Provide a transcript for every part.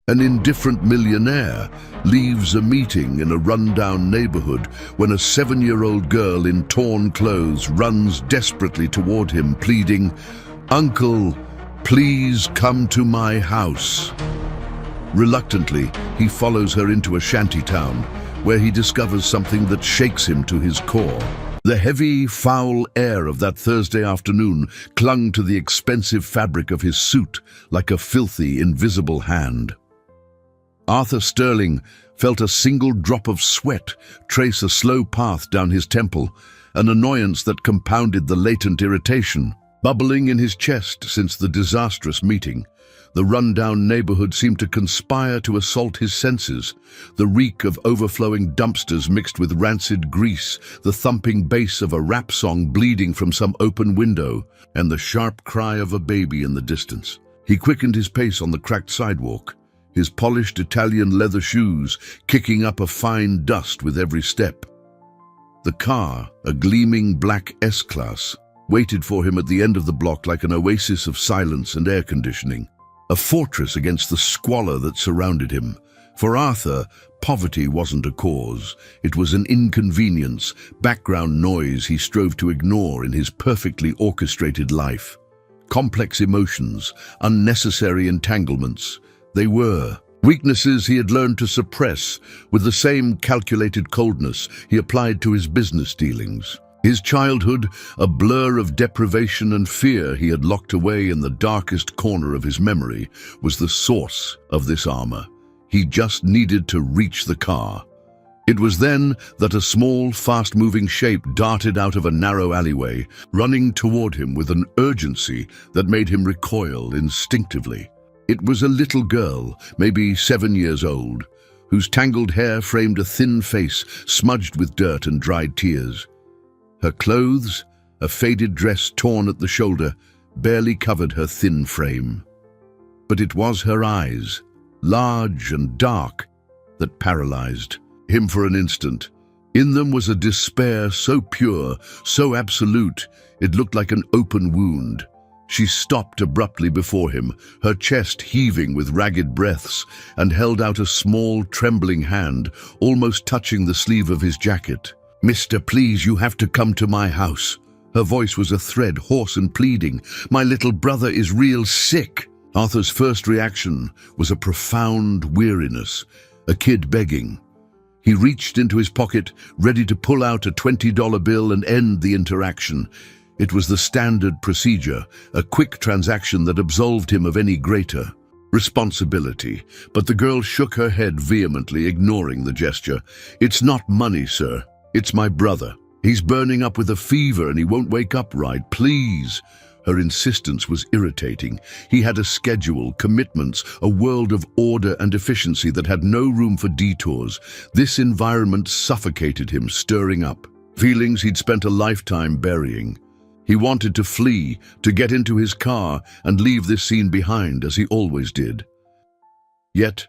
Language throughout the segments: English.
An indifferent millionaire leaves a meeting in a rundown neighborhood when a 7-year-old girl in torn clothes runs desperately toward him, pleading, "Uncle, please come to my house." Reluctantly, he follows her into a shanty town, where he discovers something that shakes him to his core. The heavy, foul air of that Thursday afternoon clung to the expensive fabric of his suit like a filthy, invisible hand. Arthur Sterling felt a single drop of sweat trace a slow path down his temple, an annoyance that compounded the latent irritation. Bubbling in his chest since the disastrous meeting, the rundown neighborhood seemed to conspire to assault his senses. The reek of overflowing dumpsters mixed with rancid grease, the thumping bass of a rap song bleeding from some open window, and the sharp cry of a baby in the distance. He quickened his pace on the cracked sidewalk, his polished Italian leather shoes kicking up a fine dust with every step. The car, a gleaming black S-Class, waited for him at the end of the block like an oasis of silence and air conditioning, a fortress against the squalor that surrounded him. For Arthur, poverty wasn't a cause. It was an inconvenience, background noise he strove to ignore in his perfectly orchestrated life. Complex emotions, unnecessary entanglements, they were weaknesses he had learned to suppress with the same calculated coldness he applied to his business dealings. His childhood, a blur of deprivation and fear he had locked away in the darkest corner of his memory, was the source of this armor. He just needed to reach the car. It was then that a small, fast-moving shape darted out of a narrow alleyway, running toward him with an urgency that made him recoil instinctively. It was a little girl, maybe 7 years old, whose tangled hair framed a thin face smudged with dirt and dried tears. Her clothes, a faded dress torn at the shoulder, barely covered her thin frame. But it was her eyes, large and dark, that paralyzed him for an instant. In them was a despair so pure, so absolute, it looked like an open wound. She stopped abruptly before him, her chest heaving with ragged breaths, and held out a small, trembling hand, almost touching the sleeve of his jacket. "Mister, please, you have to come to my house." Her voice was a thread, hoarse and pleading. "My little brother is real sick." Arthur's first reaction was a profound weariness, a kid begging. He reached into his pocket, ready to pull out a $20 bill and end the interaction. It was the standard procedure, a quick transaction that absolved him of any greater responsibility. But the girl shook her head vehemently, ignoring the gesture. "It's not money, sir. It's my brother. He's burning up with a fever and he won't wake up right. Please." Her insistence was irritating. He had a schedule, commitments, a world of order and efficiency that had no room for detours. This environment suffocated him, stirring up feelings he'd spent a lifetime burying. He wanted to flee, to get into his car and leave this scene behind, as he always did. Yet,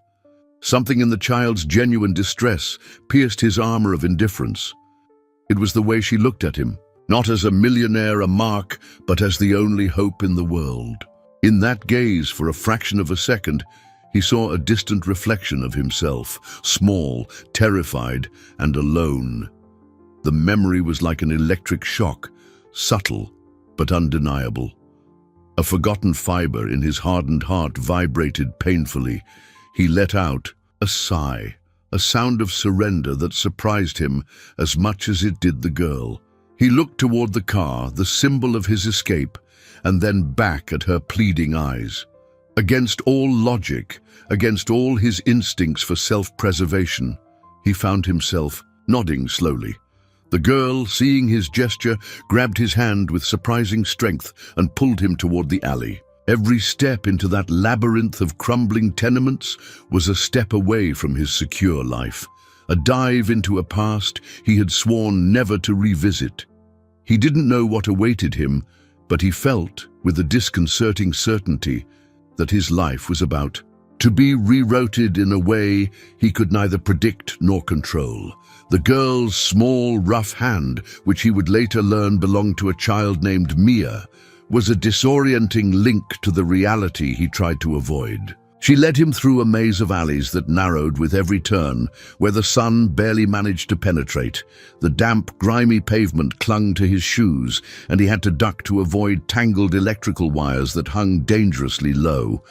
something in the child's genuine distress pierced his armor of indifference. It was the way she looked at him, not as a millionaire, a mark, but as the only hope in the world. In that gaze, for a fraction of a second, he saw a distant reflection of himself, small, terrified, and alone. The memory was like an electric shock, subtle but undeniable. A forgotten fiber in his hardened heart vibrated painfully. He let out a sigh, a sound of surrender that surprised him as much as it did the girl. He looked toward the car, the symbol of his escape, and then back at her pleading eyes. Against all logic, against all his instincts for self-preservation, he found himself nodding slowly. The girl, seeing his gesture, grabbed his hand with surprising strength and pulled him toward the alley. Every step into that labyrinth of crumbling tenements was a step away from his secure life, a dive into a past he had sworn never to revisit. He didn't know what awaited him, but he felt, with a disconcerting certainty, that his life was about to be rerouted in a way he could neither predict nor control. The girl's small, rough hand, which he would later learn belonged to a child named Mia, was a disorienting link to the reality he tried to avoid. She led him through a maze of alleys that narrowed with every turn, where the sun barely managed to penetrate. The damp, grimy pavement clung to his shoes, and he had to duck to avoid tangled electrical wires that hung dangerously low.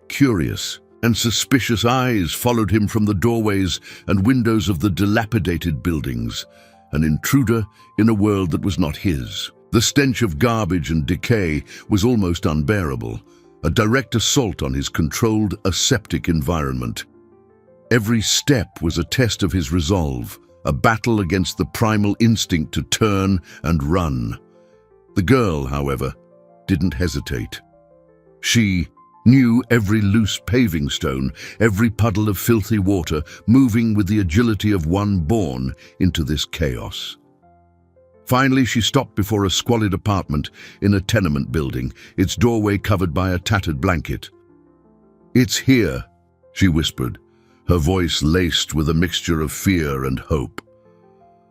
Curious and suspicious eyes followed him from the doorways and windows of the dilapidated buildings, an intruder in a world that was not his. The stench of garbage and decay was almost unbearable, a direct assault on his controlled, aseptic environment. Every step was a test of his resolve, a battle against the primal instinct to turn and run. The girl, however, didn't hesitate. She knew every loose paving stone, every puddle of filthy water, moving with the agility of one born into this chaos. Finally, she stopped before a squalid apartment in a tenement building, its doorway covered by a tattered blanket. "It's here," she whispered, her voice laced with a mixture of fear and hope.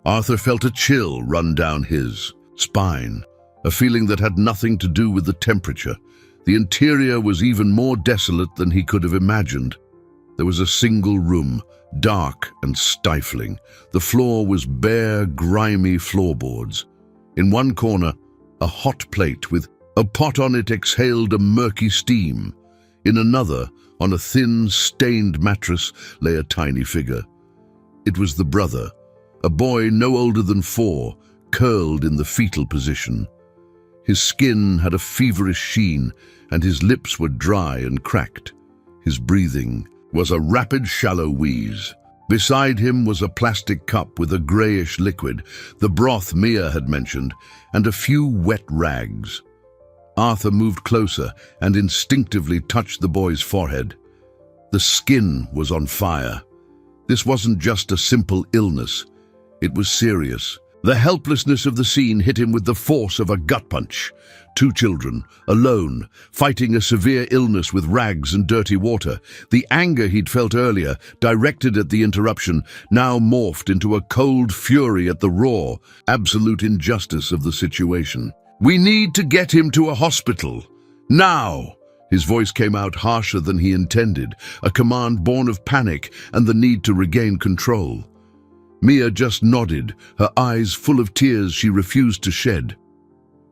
Arthur felt a chill run down his spine, a feeling that had nothing to do with the temperature. The interior was even more desolate than he could have imagined. There was a single room, dark and stifling. The floor was bare, grimy floorboards. In one corner, a hot plate with a pot on it exhaled a murky steam. In another, on a thin, stained mattress, lay a tiny figure. It was the brother, a boy no older than 4, curled in the fetal position. His skin had a feverish sheen, and his lips were dry and cracked. His breathing was a rapid, shallow wheeze. Beside him was a plastic cup with a greyish liquid, the broth Mia had mentioned, and a few wet rags. Arthur moved closer and instinctively touched the boy's forehead. The skin was on fire. This wasn't just a simple illness. It was serious. The helplessness of the scene hit him with the force of a gut punch. 2 children, alone, fighting a severe illness with rags and dirty water. The anger he'd felt earlier, directed at the interruption, now morphed into a cold fury at the raw, absolute injustice of the situation. "We need to get him to a hospital. Now!" His voice came out harsher than he intended, a command born of panic and the need to regain control. Mia just nodded, her eyes full of tears she refused to shed.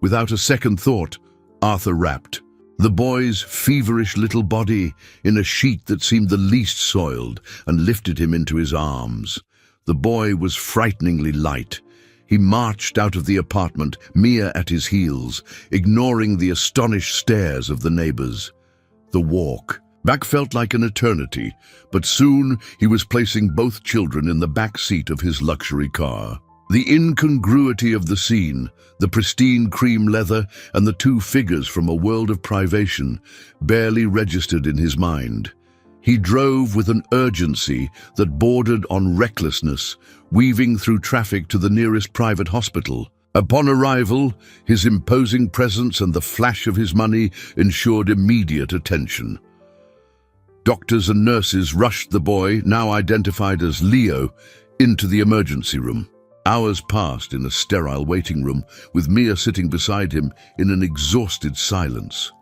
Without a second thought, Arthur rapped, the boy's feverish little body in a sheet that seemed the least soiled, and lifted him into his arms. The boy was frighteningly light. He marched out of the apartment, Mia at his heels, ignoring the astonished stares of the neighbors. The walk back felt like an eternity, but soon he was placing both children in the back seat of his luxury car. The incongruity of the scene, the pristine cream leather and the 2 figures from a world of privation, barely registered in his mind. He drove with an urgency that bordered on recklessness, weaving through traffic to the nearest private hospital. Upon arrival, his imposing presence and the flash of his money ensured immediate attention. Doctors and nurses rushed the boy, now identified as Leo, into the emergency room. Hours passed in a sterile waiting room, with Mia sitting beside him in an exhausted silence.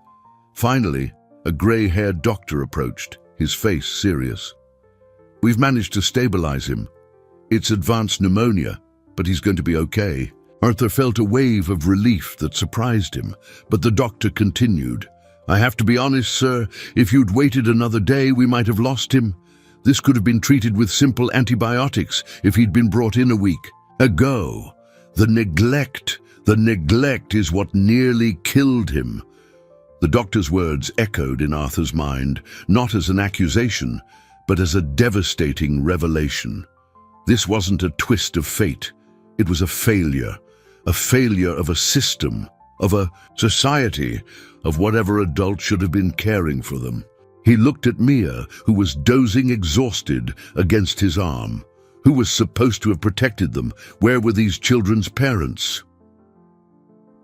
Finally, a grey-haired doctor approached, his face serious. "We've managed to stabilize him. It's advanced pneumonia, but he's going to be okay." Arthur felt a wave of relief that surprised him, but the doctor continued. "I have to be honest, sir, if you'd waited another day, we might have lost him. This could have been treated with simple antibiotics if he'd been brought in a week ago. The neglect is what nearly killed him." The doctor's words echoed in Arthur's mind, not as an accusation, but as a devastating revelation. This wasn't a twist of fate. It was a failure of a system, of a society, of whatever adult should have been caring for them. He looked at Mia, who was dozing exhausted against his arm. Who was supposed to have protected them? Where were these children's parents?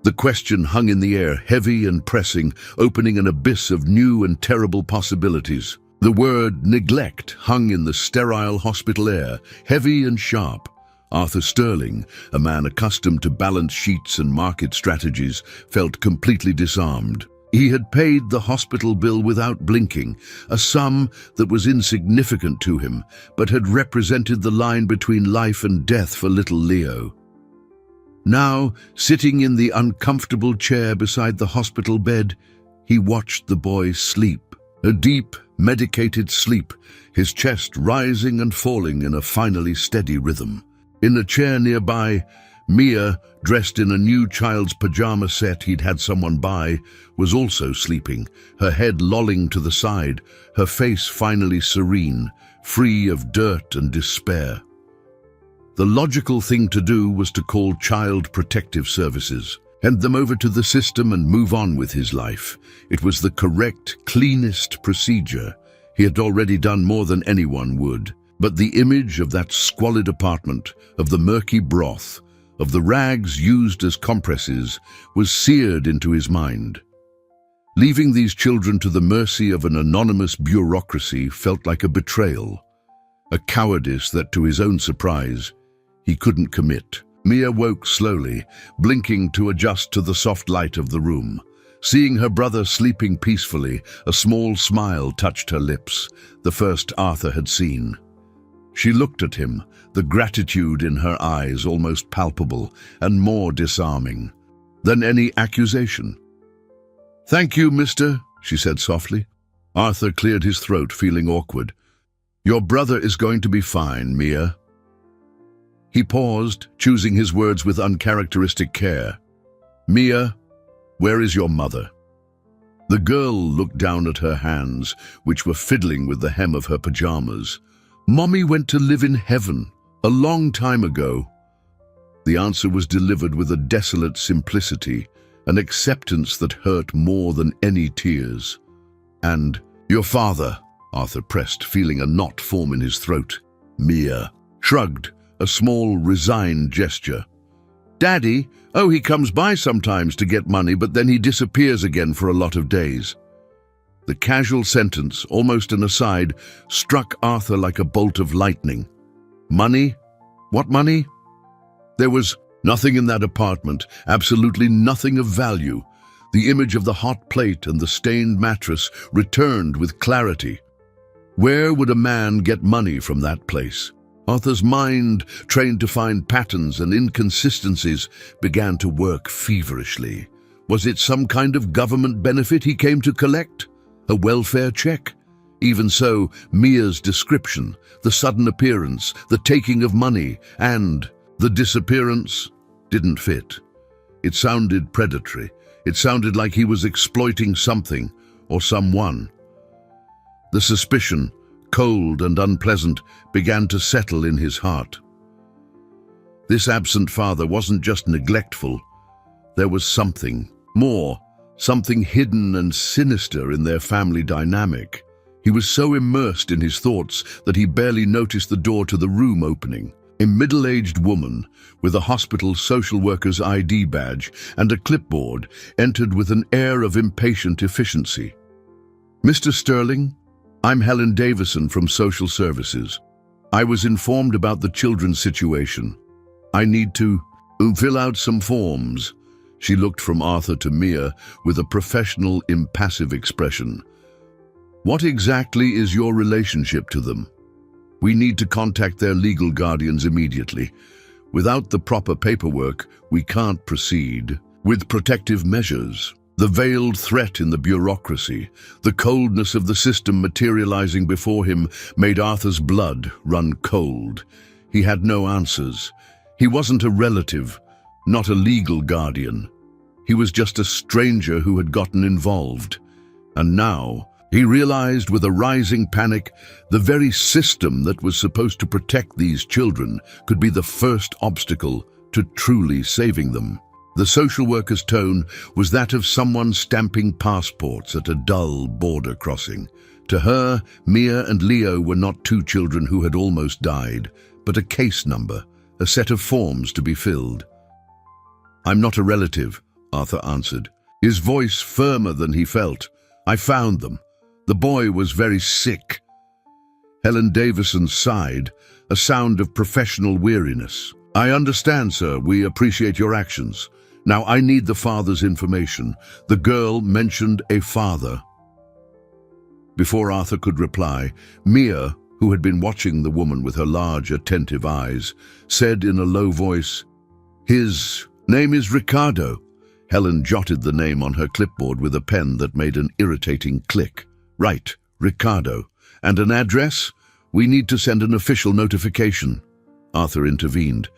The question hung in the air, heavy and pressing, opening an abyss of new and terrible possibilities. The word neglect hung in the sterile hospital air, heavy and sharp. Arthur Sterling, a man accustomed to balance sheets and market strategies, felt completely disarmed. He had paid the hospital bill without blinking, a sum that was insignificant to him, but had represented the line between life and death for little Leo. Now, sitting in the uncomfortable chair beside the hospital bed, he watched the boy sleep, a deep, medicated sleep, his chest rising and falling in a finally steady rhythm. In a chair nearby, Mia, dressed in a new child's pajama set he'd had someone buy, was also sleeping, her head lolling to the side, her face finally serene, free of dirt and despair. The logical thing to do was to call Child Protective Services, hand them over to the system and move on with his life. It was the correct, cleanest procedure. He had already done more than anyone would. But the image of that squalid apartment, of the murky broth, of the rags used as compresses, was seared into his mind. Leaving these children to the mercy of an anonymous bureaucracy felt like a betrayal, a cowardice that, to his own surprise, he couldn't commit. Mia woke slowly, blinking to adjust to the soft light of the room. Seeing her brother sleeping peacefully, a small smile touched her lips, the first Arthur had seen. She looked at him, the gratitude in her eyes almost palpable and more disarming than any accusation. "Thank you, mister," she said softly. Arthur cleared his throat, feeling awkward. "Your brother is going to be fine, Mia." He paused, choosing his words with uncharacteristic care. "Mia, where is your mother?" The girl looked down at her hands, which were fiddling with the hem of her pajamas. "Mommy went to live in heaven, a long time ago." The answer was delivered with a desolate simplicity, an acceptance that hurt more than any tears. "And your father?" Arthur pressed, feeling a knot form in his throat. Mia shrugged, a small, resigned gesture. "Daddy? Oh, he comes by sometimes to get money, but then he disappears again for a lot of days." The casual sentence, almost an aside, struck Arthur like a bolt of lightning. Money? What money? There was nothing in that apartment, absolutely nothing of value. The image of the hot plate and the stained mattress returned with clarity. Where would a man get money from that place? Arthur's mind, trained to find patterns and inconsistencies, began to work feverishly. Was it some kind of government benefit he came to collect? A welfare check? Even so, Mia's description, the sudden appearance, the taking of money, and the disappearance didn't fit. It sounded predatory. It sounded like he was exploiting something or someone. The suspicion, cold and unpleasant, began to settle in his heart. This absent father wasn't just neglectful. There was something more, something hidden and sinister in their family dynamic. He was so immersed in his thoughts that he barely noticed the door to the room opening. A middle-aged woman, with a hospital social worker's ID badge and a clipboard, entered with an air of impatient efficiency. "Mr. Sterling, I'm Helen Davison from Social Services. I was informed about the children's situation. I need to fill out some forms." She looked from Arthur to Mia with a professional, impassive expression. "What exactly is your relationship to them? We need to contact their legal guardians immediately. Without the proper paperwork, we can't proceed with protective measures." The veiled threat in the bureaucracy, the coldness of the system materializing before him, made Arthur's blood run cold. He had no answers. He wasn't a relative, not a legal guardian. He was just a stranger who had gotten involved. And now, he realized with a rising panic, the very system that was supposed to protect these children could be the first obstacle to truly saving them. The social worker's tone was that of someone stamping passports at a dull border crossing. To her, Mia and Leo were not two children who had almost died, but a case number, a set of forms to be filled. "I'm not a relative," Arthur answered, his voice firmer than he felt. "I found them. The boy was very sick." Helen Davison sighed, a sound of professional weariness. "I understand, sir. We appreciate your actions. Now I need the father's information. The girl mentioned a father. Before Arthur could reply, Mia, who had been watching the woman with her large, attentive eyes, said in a low voice, "His name is Ricardo." Helen jotted the name on her clipboard with a pen that made an irritating click. "Right, Ricardo. And an address? We need to send an official notification." Arthur intervened.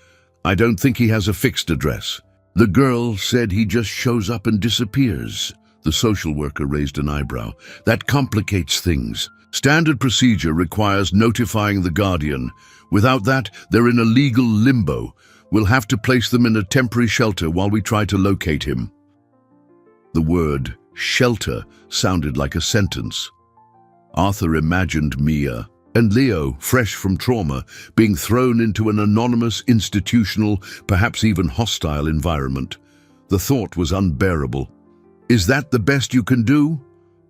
"I don't think he has a fixed address." "The girl said he just shows up and disappears." The social worker raised an eyebrow. "That complicates things. Standard procedure requires notifying the guardian. Without that, they're in a legal limbo. We'll have to place them in a temporary shelter while we try to locate him." The word shelter sounded like a sentence. Arthur imagined Mia and Leo, fresh from trauma, being thrown into an anonymous, institutional, perhaps even hostile environment. The thought was unbearable. "Is that the best you can do?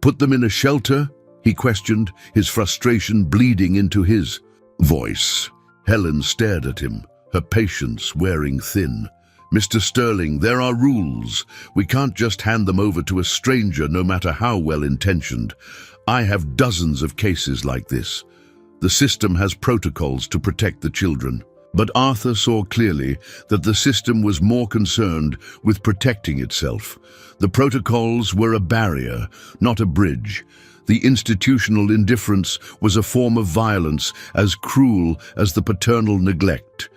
Put them in a shelter?" he questioned, his frustration bleeding into his voice. Helen stared at him, her patience wearing thin. "Mr. Sterling, there are rules. We can't just hand them over to a stranger, no matter how well-intentioned. I have dozens of cases like this. The system has protocols to protect the children." But Arthur saw clearly that the system was more concerned with protecting itself. The protocols were a barrier, not a bridge. The institutional indifference was a form of violence as cruel as the paternal neglect.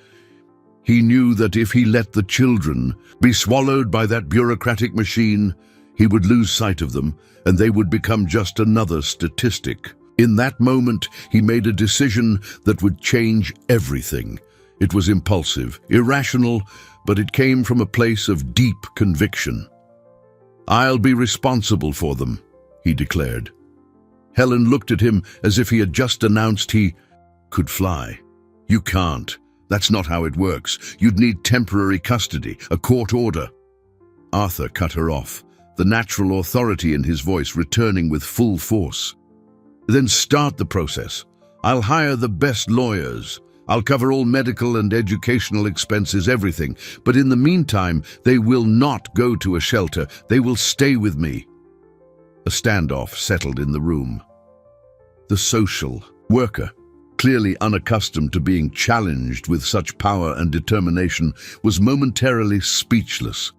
He knew that if he let the children be swallowed by that bureaucratic machine, he would lose sight of them, and they would become just another statistic. In that moment, he made a decision that would change everything. It was impulsive, irrational, but it came from a place of deep conviction. "I'll be responsible for them," he declared. Helen looked at him as if he had just announced he could fly. "You can't. That's not how it works. You'd need temporary custody, a court order." Arthur cut her off, the natural authority in his voice returning with full force. "Then start the process. I'll hire the best lawyers. I'll cover all medical and educational expenses, everything. But in the meantime, they will not go to a shelter. They will stay with me." A standoff settled in the room. The social worker, clearly unaccustomed to being challenged with such power and determination, was momentarily speechless.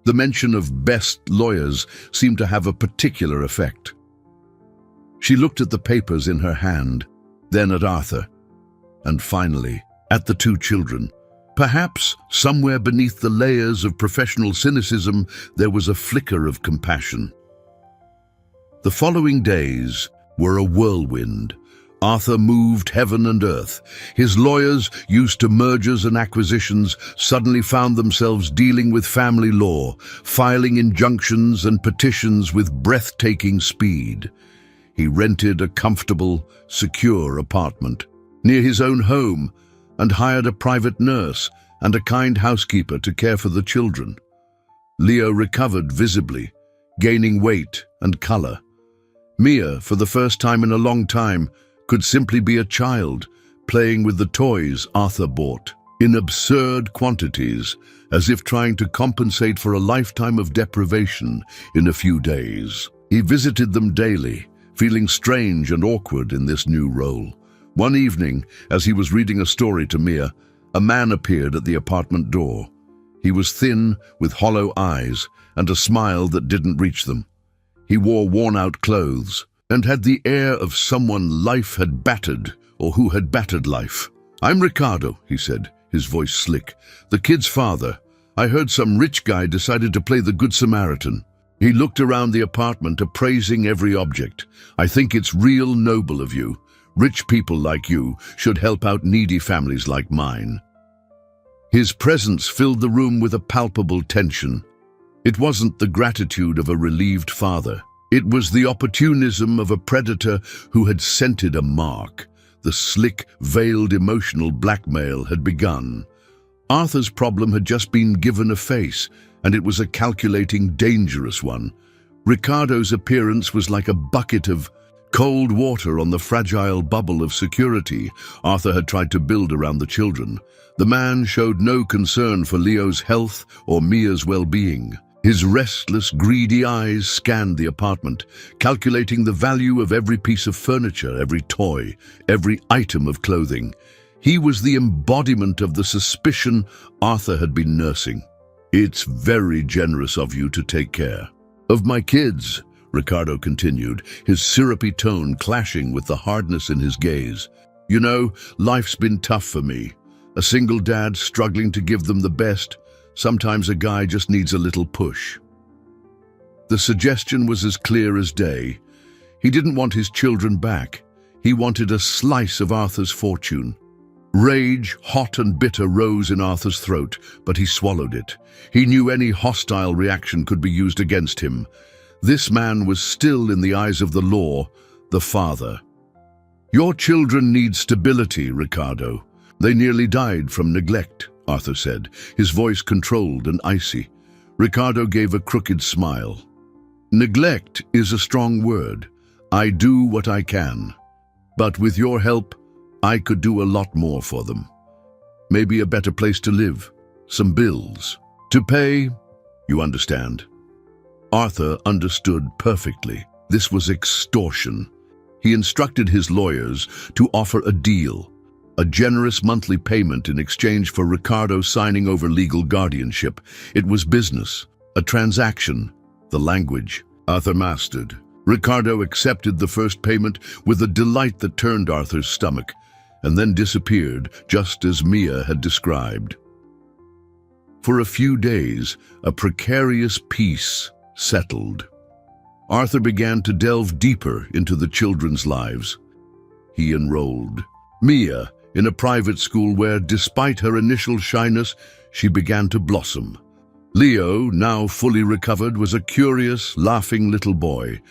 The mention of best lawyers seemed to have a particular effect. She looked at the papers in her hand, then at Arthur, and finally at the two children. Perhaps somewhere beneath the layers of professional cynicism there was a flicker of compassion. The following days were a whirlwind. Arthur moved heaven and earth. His lawyers, used to mergers and acquisitions, suddenly found themselves dealing with family law, filing injunctions and petitions with breathtaking speed. He rented a comfortable, secure apartment near his own home and hired a private nurse and a kind housekeeper to care for the children. Leo recovered visibly, gaining weight and color. Mia, for the first time in a long time, could simply be a child, playing with the toys Arthur bought, in absurd quantities, as if trying to compensate for a lifetime of deprivation in a few days. He visited them daily, feeling strange and awkward in this new role. One evening, as he was reading a story to Mia, a man appeared at the apartment door. He was thin, with hollow eyes, and a smile that didn't reach them. He wore worn-out clothes, and had the air of someone life had battered, or who had battered life. "I'm Ricardo," he said, his voice slick. "The kid's father. I heard some rich guy decided to play the Good Samaritan." He looked around the apartment, appraising every object. "I think it's real noble of you. Rich people like you should help out needy families like mine." His presence filled the room with a palpable tension. It wasn't the gratitude of a relieved father. It was the opportunism of a predator who had scented a mark. The slick, veiled emotional blackmail had begun. Arthur's problem had just been given a face, and it was a calculating, dangerous one. Ricardo's appearance was like a bucket of Cold water on the fragile bubble of security Arthur had tried to build around the children. The man showed no concern for Leo's health or Mia's well-being. His restless, greedy eyes scanned the apartment, calculating the value of every piece of furniture, every toy, every item of clothing. He was the embodiment of the suspicion Arthur had been nursing. "It's very generous of you to take care of my kids," Ricardo continued, his syrupy tone clashing with the hardness in his gaze. "You know, life's been tough for me. A single dad struggling to give them the best. Sometimes a guy just needs a little push." The suggestion was as clear as day. He didn't want his children back. He wanted a slice of Arthur's fortune. Rage, hot and bitter, rose in Arthur's throat, but he swallowed it. He knew any hostile reaction could be used against him. This man was still, in the eyes of the law, the father. "Your children need stability, Ricardo. They nearly died from neglect," Arthur said, his voice controlled and icy. Ricardo gave a crooked smile. "Neglect is a strong word. I do what I can. But with your help, I could do a lot more for them. Maybe a better place to live, some bills to pay, you understand." Arthur understood perfectly. This was extortion. He instructed his lawyers to offer a deal, a generous monthly payment in exchange for Ricardo signing over legal guardianship. It was business, a transaction, the language Arthur mastered. Ricardo accepted the first payment with a delight that turned Arthur's stomach, and then disappeared, just as Mia had described. For a few days, a precarious peace settled. Arthur began to delve deeper into the children's lives. He enrolled Mia in a private school where, despite her initial shyness, she began to blossom. Leo, now fully recovered, was a curious, laughing little boy.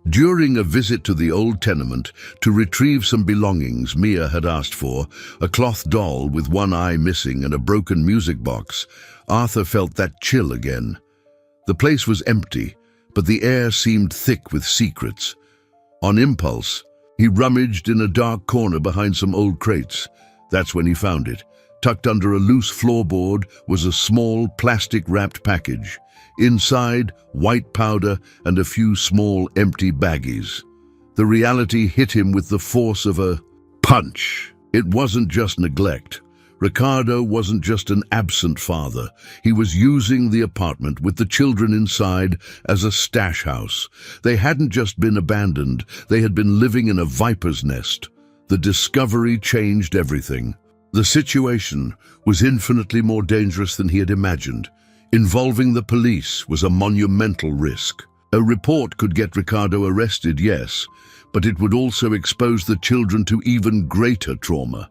During a visit to the old tenement to retrieve some belongings Mia had asked for, a cloth doll with one eye missing and a broken music box, Arthur felt that chill again. The place was empty, but the air seemed thick with secrets. On impulse, he rummaged in a dark corner behind some old crates. That's when he found it. Tucked under a loose floorboard was a small plastic-wrapped package. Inside, white powder and a few small empty baggies. The reality hit him with the force of a punch. It wasn't just neglect. Ricardo wasn't just an absent father. He was using the apartment with the children inside as a stash house. They hadn't just been abandoned, they had been living in a viper's nest. The discovery changed everything. The situation was infinitely more dangerous than he had imagined. Involving the police was a monumental risk. A report could get Ricardo arrested, yes, but it would also expose the children to even greater trauma.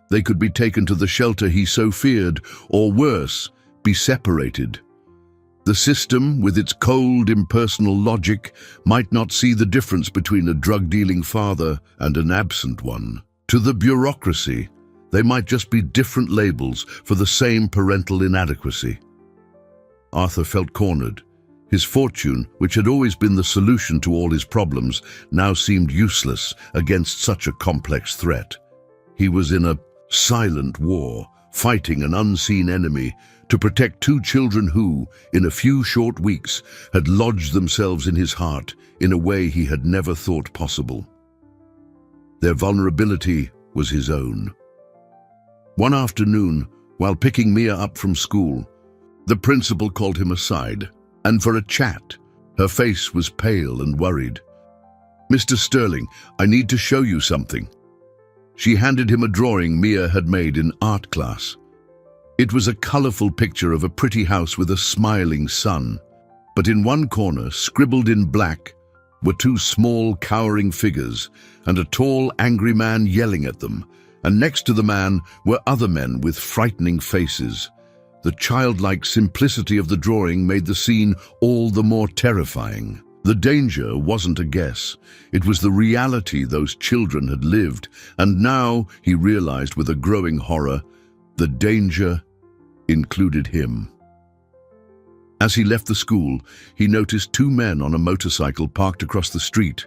They could be taken to the shelter he so feared, or worse, be separated. The system, with its cold, impersonal logic, might not see the difference between a drug-dealing father and an absent one. To the bureaucracy, they might just be different labels for the same parental inadequacy. Arthur felt cornered. His fortune, which had always been the solution to all his problems, now seemed useless against such a complex threat. He was in a silent war, fighting an unseen enemy to protect two children who, in a few short weeks, had lodged themselves in his heart in a way he had never thought possible. Their vulnerability was his own. One afternoon, while picking Mia up from school, the principal called him aside, and for a chat. Her face was pale and worried. "Mr. Sterling, I need to show you something." She handed him a drawing Mia had made in art class. It was a colorful picture of a pretty house with a smiling sun. But in one corner, scribbled in black, were two small, cowering figures and a tall, angry man yelling at them. And next to the man were other men with frightening faces. The childlike simplicity of the drawing made the scene all the more terrifying. The danger wasn't a guess. It was the reality those children had lived, and now, he realized with a growing horror, the danger included him. As he left the school, he noticed two men on a motorcycle parked across the street.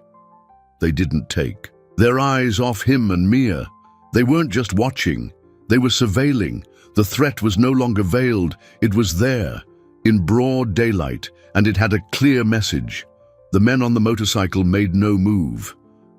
they didn't take. Their eyes off him and Mia. They weren't just watching, they were surveilling. The threat was no longer veiled, it was there, in broad daylight, and it had a clear message. The men on the motorcycle made no move.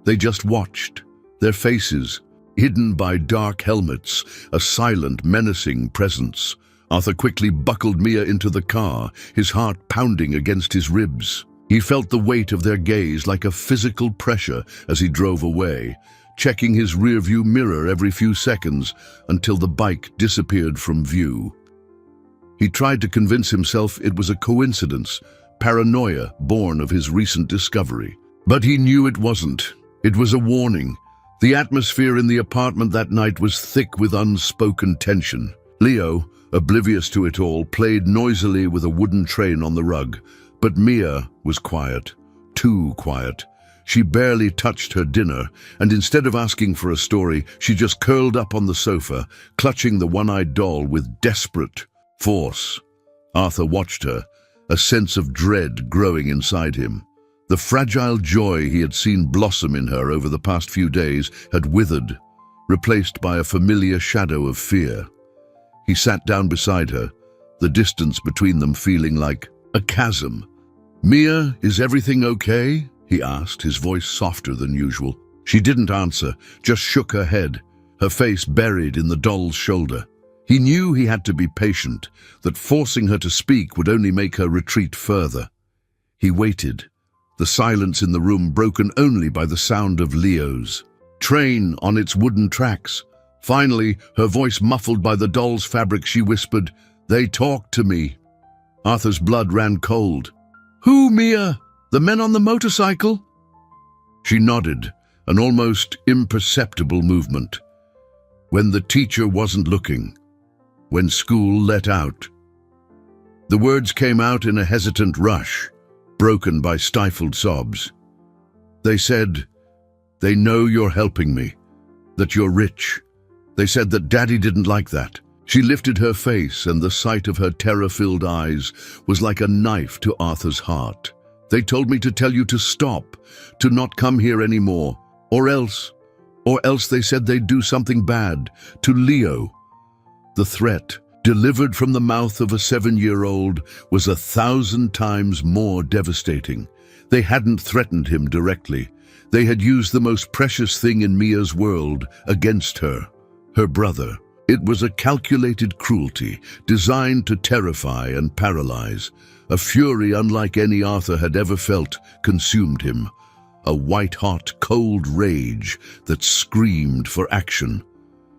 They just watched, their faces hidden by dark helmets, a silent, menacing presence. Arthur quickly buckled Mia into the car, his heart pounding against his ribs. He felt the weight of their gaze like a physical pressure as he drove away, checking his rearview mirror every few seconds until the bike disappeared from view. He tried to convince himself it was a coincidence, paranoia born of his recent discovery. But he knew it wasn't. It was a warning. The atmosphere in the apartment that night was thick with unspoken tension. Leo, oblivious to it all, played noisily with a wooden train on the rug. But Mia was quiet, too quiet. She barely touched her dinner, and instead of asking for a story, she just curled up on the sofa, clutching the one-eyed doll with desperate force. Arthur watched her, a sense of dread growing inside him. The fragile joy he had seen blossom in her over the past few days had withered, replaced by a familiar shadow of fear. He sat down beside her, the distance between them feeling like a chasm. "Mia, is everything okay?" he asked, his voice softer than usual. She didn't answer, just shook her head, her face buried in the doll's shoulder. He knew he had to be patient, that forcing her to speak would only make her retreat further. He waited, the silence in the room broken only by the sound of Leo's train on its wooden tracks. Finally, her voice muffled by the doll's fabric, she whispered, "They talked to me." Arthur's blood ran cold. "Who, Mia? The men on the motorcycle?" She nodded, an almost imperceptible movement. "When the teacher wasn't looking. When school let out." The words came out in a hesitant rush, broken by stifled sobs. "They said, they know you're helping me, that you're rich. They said that Daddy didn't like that." She lifted her face, and the sight of her terror-filled eyes was like a knife to Arthur's heart. "They told me to tell you to stop, to not come here anymore, or else they said they'd do something bad, to Leo." The threat, delivered from the mouth of a 7-year-old, was 1,000 times more devastating. They hadn't threatened him directly. They had used the most precious thing in Mia's world against her, her brother. It was a calculated cruelty, designed to terrify and paralyze. A fury unlike any Arthur had ever felt consumed him. A white-hot, cold rage that screamed for action.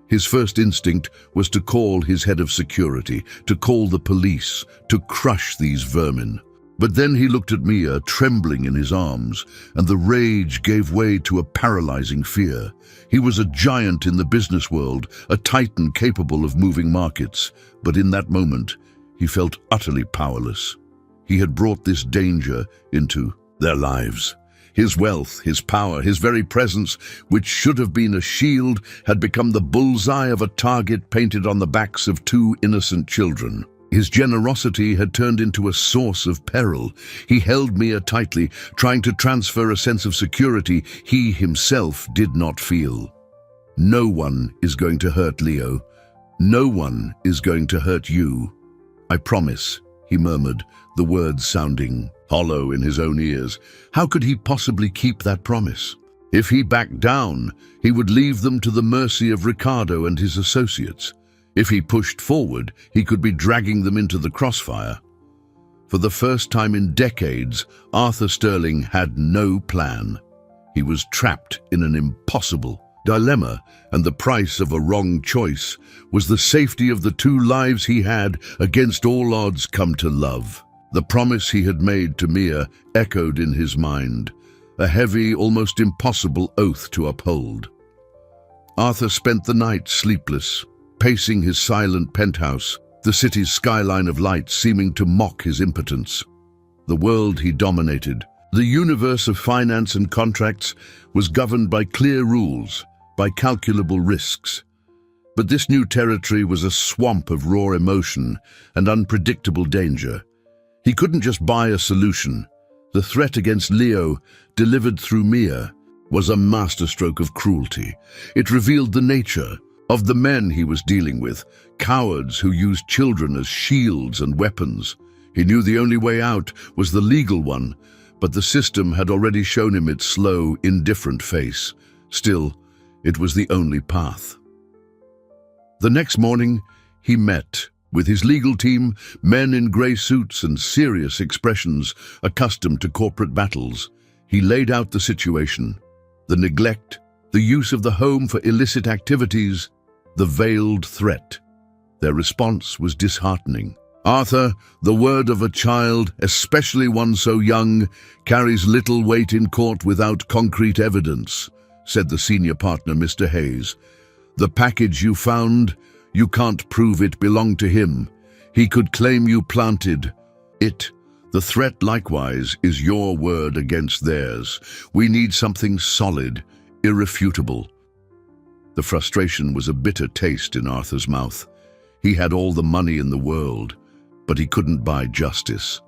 His first instinct was to call his head of security, to call the police, to crush these vermin. But then he looked at Mia, trembling in his arms, and the rage gave way to a paralyzing fear. He was a giant in the business world, a titan capable of moving markets, but in that moment, he felt utterly powerless. He had brought this danger into their lives. His wealth, his power, his very presence, which should have been a shield, had become the bullseye of a target painted on the backs of 2 innocent children. His generosity had turned into a source of peril. He held Mia tightly, trying to transfer a sense of security he himself did not feel. "No one is going to hurt Leo. No one is going to hurt you. I promise," he murmured, the words sounding hollow in his own ears. How could he possibly keep that promise? If he backed down, he would leave them to the mercy of Ricardo and his associates. If he pushed forward, he could be dragging them into the crossfire. For the first time in decades, Arthur Sterling had no plan. He was trapped in an impossible dilemma, and the price of a wrong choice was the safety of the 2 lives he had, against all odds, come to love. The promise he had made to Mia echoed in his mind, a heavy, almost impossible oath to uphold. Arthur spent the night sleepless, pacing his silent penthouse, the city's skyline of lights seeming to mock his impotence. The world he dominated, the universe of finance and contracts, was governed by clear rules, by calculable risks. But this new territory was a swamp of raw emotion and unpredictable danger. He couldn't just buy a solution. The threat against Leo, delivered through Mia, was a masterstroke of cruelty. It revealed the nature of the men he was dealing with, cowards who used children as shields and weapons. He knew the only way out was the legal one, but the system had already shown him its slow, indifferent face. Still, it was the only path. The next morning, he met with his legal team, men in grey suits and serious expressions, accustomed to corporate battles. He laid out the situation: the neglect, the use of the home for illicit activities, the veiled threat. Their response was disheartening. "Arthur, the word of a child, especially one so young, carries little weight in court without concrete evidence," said the senior partner, Mr. Hayes. "The package you found, you can't prove it belonged to him. He could claim you planted it. The threat, likewise, is your word against theirs. We need something solid, irrefutable." The frustration was a bitter taste in Arthur's mouth. He had all the money in the world, but he couldn't buy justice.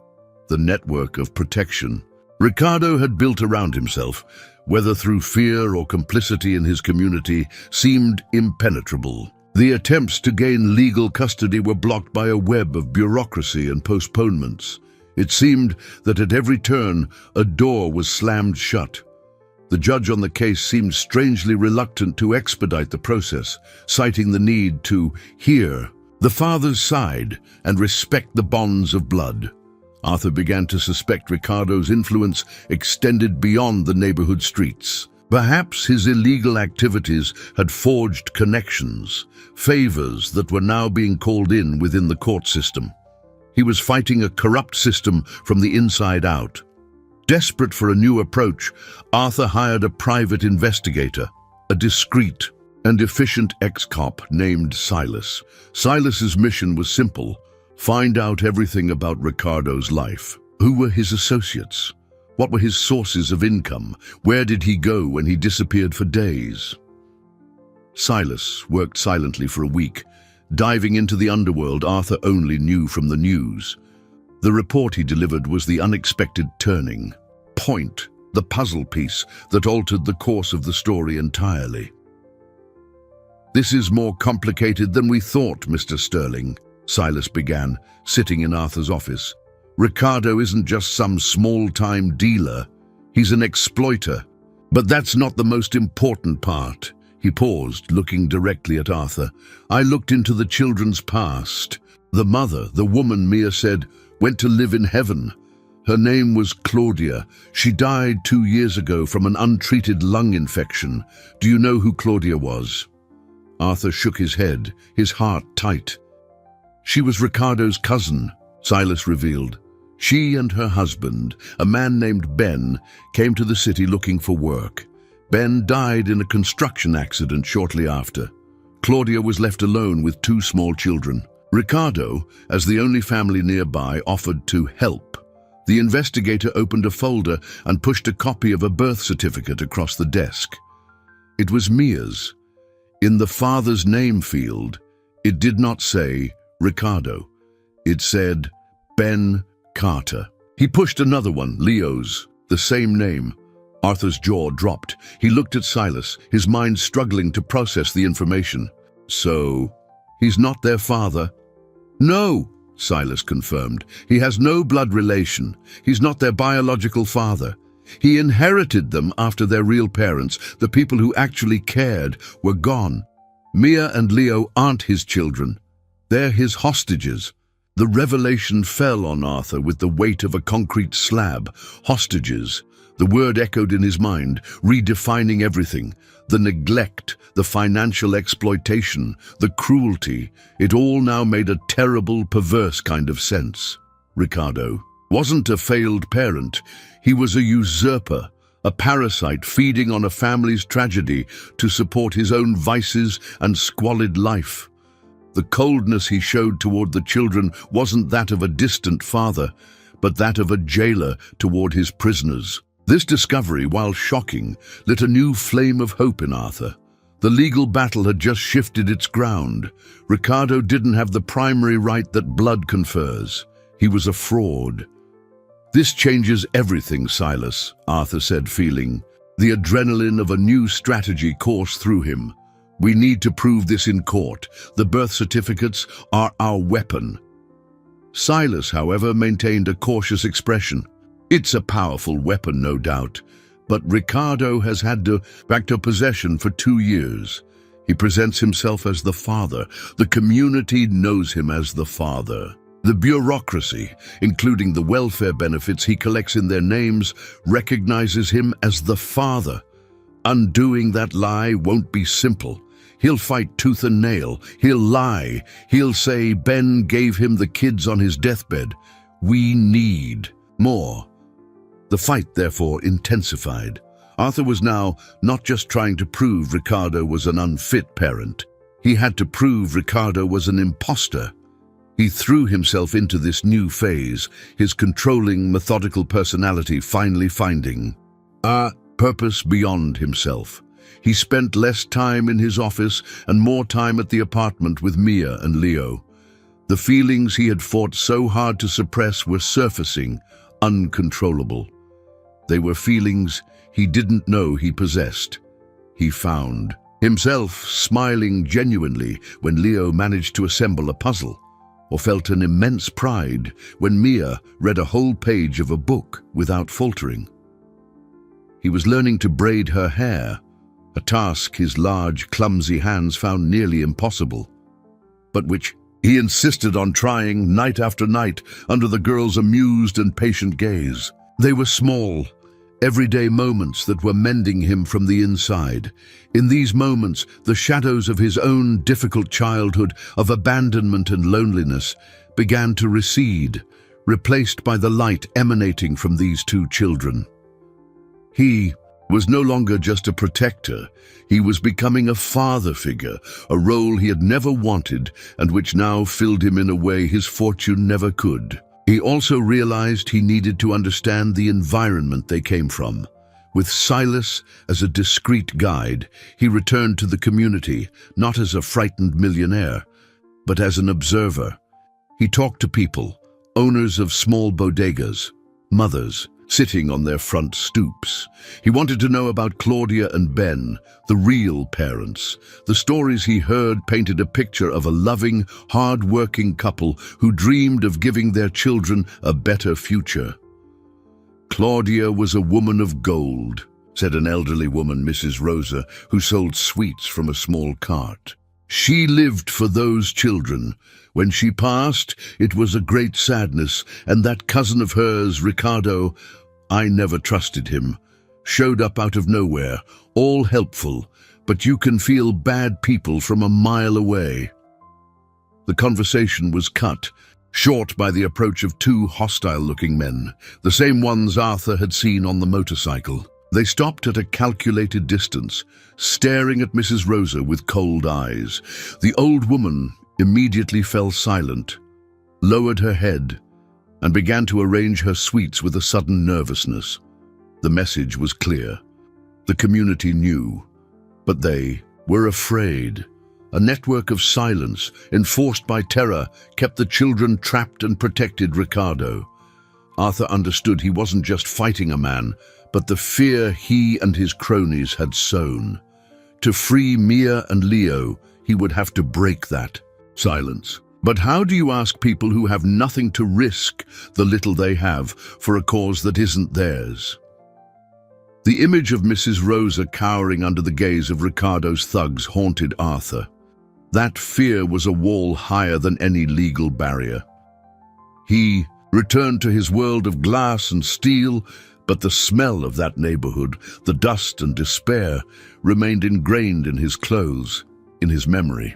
The network of protection Ricardo had built around himself, whether through fear or complicity in his community, seemed impenetrable. The attempts to gain legal custody were blocked by a web of bureaucracy and postponements. It seemed that at every turn, a door was slammed shut. The judge on the case seemed strangely reluctant to expedite the process, citing the need to hear the father's side and respect the bonds of blood. Arthur began to suspect Ricardo's influence extended beyond the neighborhood streets. Perhaps his illegal activities had forged connections, favors that were now being called in within the court system. He was fighting a corrupt system from the inside out. Desperate for a new approach, Arthur hired a private investigator, a discreet and efficient ex-cop named Silas. Silas's mission was simple: find out everything about Ricardo's life. Who were his associates? What were his sources of income? Where did he go when he disappeared for days? Silas worked silently for a week, diving into the underworld Arthur only knew from the news. The report he delivered was the unexpected turning point, the puzzle piece that altered the course of the story entirely. "This is more complicated than we thought, Mr. Sterling," Silas began, sitting in Arthur's office. "Ricardo isn't just some small-time dealer. He's an exploiter. But that's not the most important part." He paused, looking directly at Arthur. "I looked into the children's past. The mother, the woman Mia said, went to live in heaven. Her name was Claudia. She died 2 years ago from an untreated lung infection. Do you know who Claudia was?" Arthur shook his head, his heart tight. "She was Ricardo's cousin," Silas revealed. "She and her husband, a man named Ben, came to the city looking for work. Ben died in a construction accident shortly after. Claudia was left alone with 2 small children. Ricardo, as the only family nearby, offered to help. The investigator opened a folder and pushed a copy of a birth certificate across the desk. It was Mia's. In the father's name field, it did not say Ricardo. It said Ben Carter. He pushed another one, Leo's, the same name. Arthur's jaw dropped. He looked at Silas, his mind struggling to process the information. "So, he's not their father?" "No," Silas confirmed. "He has no blood relation. He's not their biological father. He inherited them after their real parents, the people who actually cared, were gone. Mia and Leo aren't his children. They're his hostages." The revelation fell on Arthur with the weight of a concrete slab. Hostages. The word echoed in his mind, redefining everything. The neglect, the financial exploitation, the cruelty. It all now made a terrible, perverse kind of sense. Ricardo wasn't a failed parent. He was a usurper, a parasite feeding on a family's tragedy to support his own vices and squalid life. The coldness he showed toward the children wasn't that of a distant father, but that of a jailer toward his prisoners. This discovery, while shocking, lit a new flame of hope in Arthur. The legal battle had just shifted its ground. Ricardo didn't have the primary right that blood confers. He was a fraud. "This changes everything, Silas," Arthur said, feeling The adrenaline of a new strategy coursed through him. We need to prove this in court. The birth certificates are our weapon. Silas, however, maintained a cautious expression. It's a powerful weapon, no doubt, but Ricardo has had de facto possession for 2 years. He presents himself as the father. The community knows him as the father. The bureaucracy, including the welfare benefits he collects in their names, recognizes him as the father. Undoing that lie won't be simple. He'll fight tooth and nail. He'll lie. He'll say Ben gave him the kids on his deathbed. We need more. The fight, therefore, intensified. Arthur was now not just trying to prove Ricardo was an unfit parent. He had to prove Ricardo was an imposter. He threw himself into this new phase, his controlling, methodical personality finally finding a purpose beyond himself. He spent less time in his office and more time at the apartment with Mia and Leo. The feelings he had fought so hard to suppress were surfacing, uncontrollable. They were feelings he didn't know he possessed. He found himself smiling genuinely when Leo managed to assemble a puzzle, or felt an immense pride when Mia read a whole page of a book without faltering. He was learning to braid her hair, a task his large, clumsy hands found nearly impossible, but which he insisted on trying night after night under the girl's amused and patient gaze. They were small, everyday moments that were mending him from the inside. In these moments, the shadows of his own difficult childhood of abandonment and loneliness began to recede, replaced by the light emanating from these 2 children. He was no longer just a protector. He was becoming a father figure, a role he had never wanted and which now filled him in a way his fortune never could. He also realized he needed to understand the environment they came from. With Silas as a discreet guide, he returned to the community, not as a frightened millionaire, but as an observer. He talked to people, owners of small bodegas, mothers, sitting on their front stoops. He wanted to know about Claudia and Ben, the real parents. The stories he heard painted a picture of a loving, hard-working couple who dreamed of giving their children a better future. Claudia was a woman of gold, said an elderly woman, Mrs. Rosa, who sold sweets from a small cart. She lived for those children. When she passed, it was a great sadness, and that cousin of hers, Ricardo, I never trusted him, showed up out of nowhere, all helpful, but you can feel bad people from a mile away. The conversation was cut short by the approach of 2 hostile-looking men, the same ones Arthur had seen on the motorcycle. They stopped at a calculated distance, staring at Mrs. Rosa with cold eyes. The old woman immediately fell silent, lowered her head, and began to arrange her sweets with a sudden nervousness. The message was clear. The community knew, but they were afraid. A network of silence, enforced by terror, kept the children trapped and protected Ricardo. Arthur understood he wasn't just fighting a man, but the fear he and his cronies had sown. To free Mia and Leo, he would have to break that silence. But how do you ask people who have nothing to risk the little they have for a cause that isn't theirs? The image of Mrs. Rosa cowering under the gaze of Ricardo's thugs haunted Arthur. That fear was a wall higher than any legal barrier. He returned to his world of glass and steel, but the smell of that neighborhood, the dust and despair, remained ingrained in his clothes, in his memory.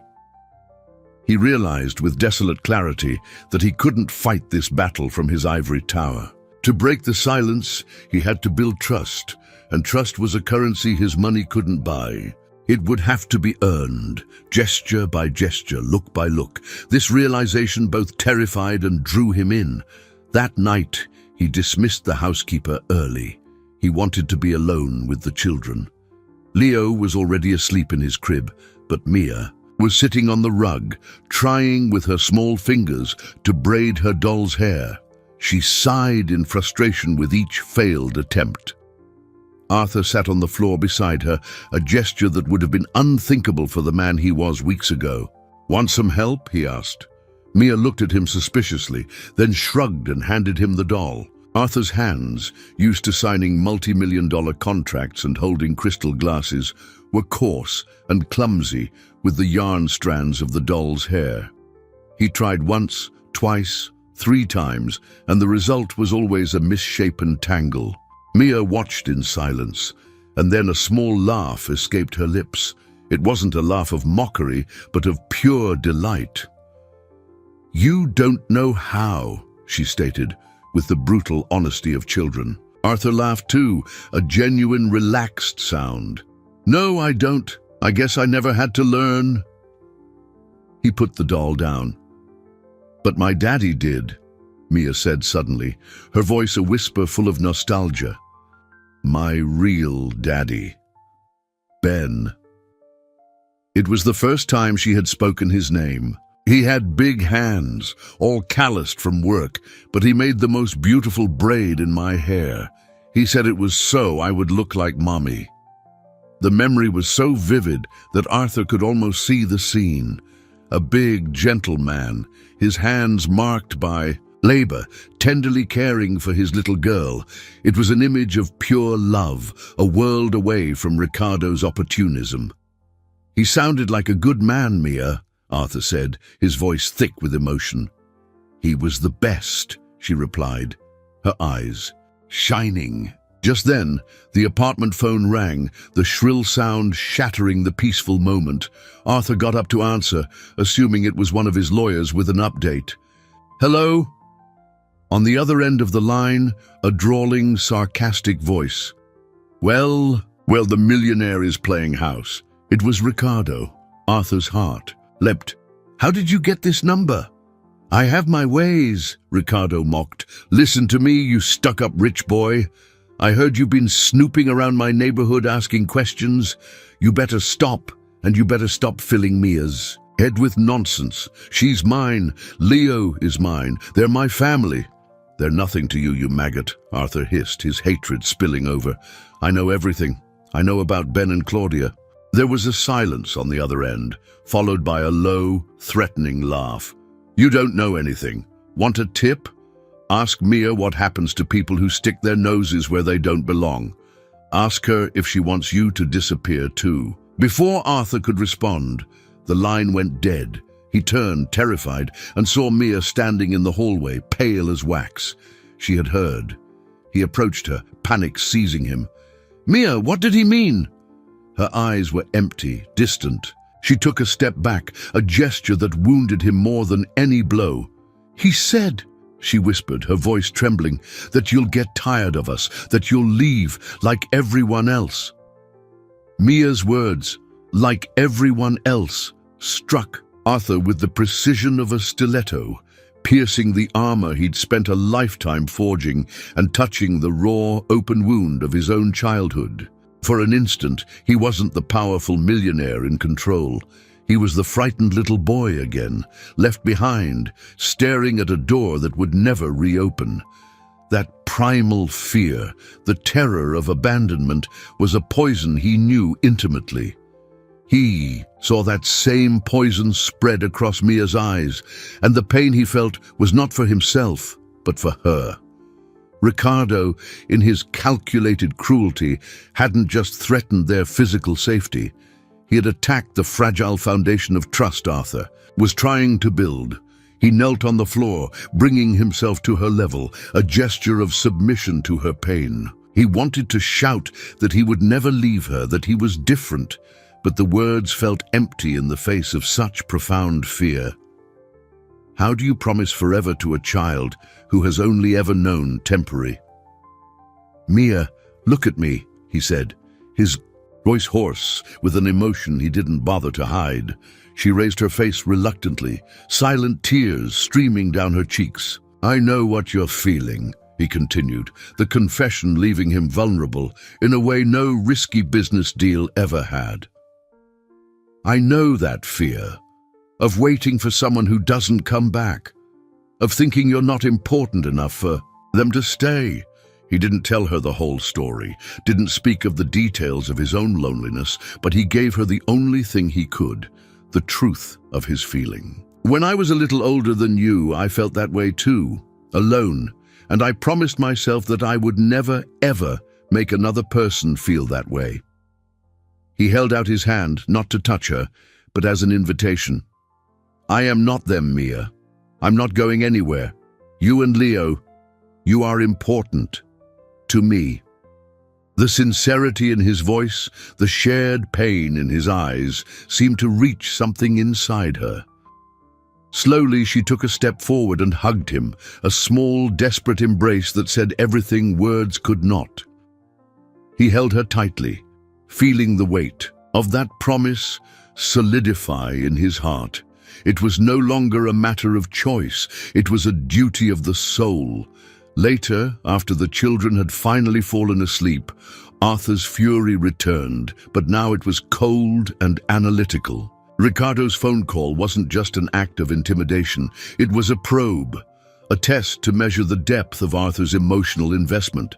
He realized with desolate clarity that he couldn't fight this battle from his ivory tower. To break the silence, he had to build trust, and trust was a currency his money couldn't buy. It would have to be earned, gesture by gesture, look by look. This realization both terrified and drew him in. That night, he dismissed the housekeeper early. He wanted to be alone with the children. Leo was already asleep in his crib, but Mia was sitting on the rug, trying with her small fingers to braid her doll's hair. She sighed in frustration with each failed attempt. Arthur sat on the floor beside her, a gesture that would have been unthinkable for the man he was weeks ago. "Want some help?" he asked. Mia looked at him suspiciously, then shrugged and handed him the doll. Arthur's hands, used to signing multi-million-dollar contracts and holding crystal glasses, were coarse and clumsy with the yarn strands of the doll's hair. He tried once, twice, 3 times, and the result was always a misshapen tangle. Mia watched in silence, and then a small laugh escaped her lips. It wasn't a laugh of mockery, but of pure delight. "You don't know how," she stated, with the brutal honesty of children. Arthur laughed too, a genuine, relaxed sound. "No, I don't. I guess I never had to learn." He put the doll down. "But my daddy did," Mia said suddenly, her voice a whisper full of nostalgia. "My real daddy. Ben." It was the first time she had spoken his name. He had big hands, all calloused from work, but he made the most beautiful braid in my hair. He said it was so I would look like Mommy. The memory was so vivid that Arthur could almost see the scene. A big, gentle man, his hands marked by labor, tenderly caring for his little girl. It was an image of pure love, a world away from Ricardo's opportunism. "He sounded like a good man, Mia," Arthur said, his voice thick with emotion. "He was the best," she replied, her eyes shining. Just then, the apartment phone rang, the shrill sound shattering the peaceful moment. Arthur got up to answer, assuming it was one of his lawyers with an update. "Hello?" On the other end of the line, a drawling, sarcastic voice. Well, the millionaire is playing house." It was Ricardo. Arthur's heart leapt. "How did you get this number?" "I have my ways," Ricardo mocked. "Listen to me, you stuck-up rich boy. I heard you've been snooping around my neighborhood asking questions. You better stop, and you better stop filling Mia's head with nonsense. She's mine. Leo is mine. They're my family." "They're nothing to you, you maggot," Arthur hissed, his hatred spilling over. "I know everything. I know about Ben and Claudia." There was a silence on the other end, followed by a low, threatening laugh. "You don't know anything. Want a tip? Ask Mia what happens to people who stick their noses where they don't belong. Ask her if she wants you to disappear too." Before Arthur could respond, the line went dead. He turned, terrified, and saw Mia standing in the hallway, pale as wax. She had heard. He approached her, panic seizing him. "Mia, what did he mean?" Her eyes were empty, distant. She took a step back, a gesture that wounded him more than any blow. "He said," she whispered, her voice trembling, "that you'll get tired of us, that you'll leave, like everyone else." Mia's words, "like everyone else," struck Arthur with the precision of a stiletto, piercing the armor he'd spent a lifetime forging and touching the raw, open wound of his own childhood. For an instant, he wasn't the powerful millionaire in control. He was the frightened little boy again, left behind, staring at a door that would never reopen. That primal fear, the terror of abandonment, was a poison he knew intimately. He saw that same poison spread across Mia's eyes, and the pain he felt was not for himself, but for her. Ricardo, in his calculated cruelty, hadn't just threatened their physical safety. He had attacked the fragile foundation of trust Arthur was trying to build. He knelt on the floor, bringing himself to her level, a gesture of submission to her pain. He wanted to shout that he would never leave her, that he was different, but the words felt empty in the face of such profound fear. How do you promise forever to a child who has only ever known temporary? "Mia, look at me," he said, his voice hoarse with an emotion he didn't bother to hide. She raised her face reluctantly, silent tears streaming down her cheeks. "I know what you're feeling," he continued, the confession leaving him vulnerable in a way no risky business deal ever had. "I know that fear. Of waiting for someone who doesn't come back. Of thinking you're not important enough for them to stay." He didn't tell her the whole story, didn't speak of the details of his own loneliness, but he gave her the only thing he could, the truth of his feeling. When I was a little older than you, I felt that way too, alone, and I promised myself that I would never, ever make another person feel that way. He held out his hand, not to touch her, but as an invitation. I am not them, Mia. I'm not going anywhere. You and Leo, you are important to me. The sincerity in his voice, the shared pain in his eyes, seemed to reach something inside her. Slowly, she took a step forward and hugged him, a small, desperate embrace that said everything words could not. He held her tightly, feeling the weight of that promise solidify in his heart. It was no longer a matter of choice, it was a duty of the soul. Later, after the children had finally fallen asleep, Arthur's fury returned, but now it was cold and analytical. Ricardo's phone call wasn't just an act of intimidation, it was a probe, a test to measure the depth of Arthur's emotional investment.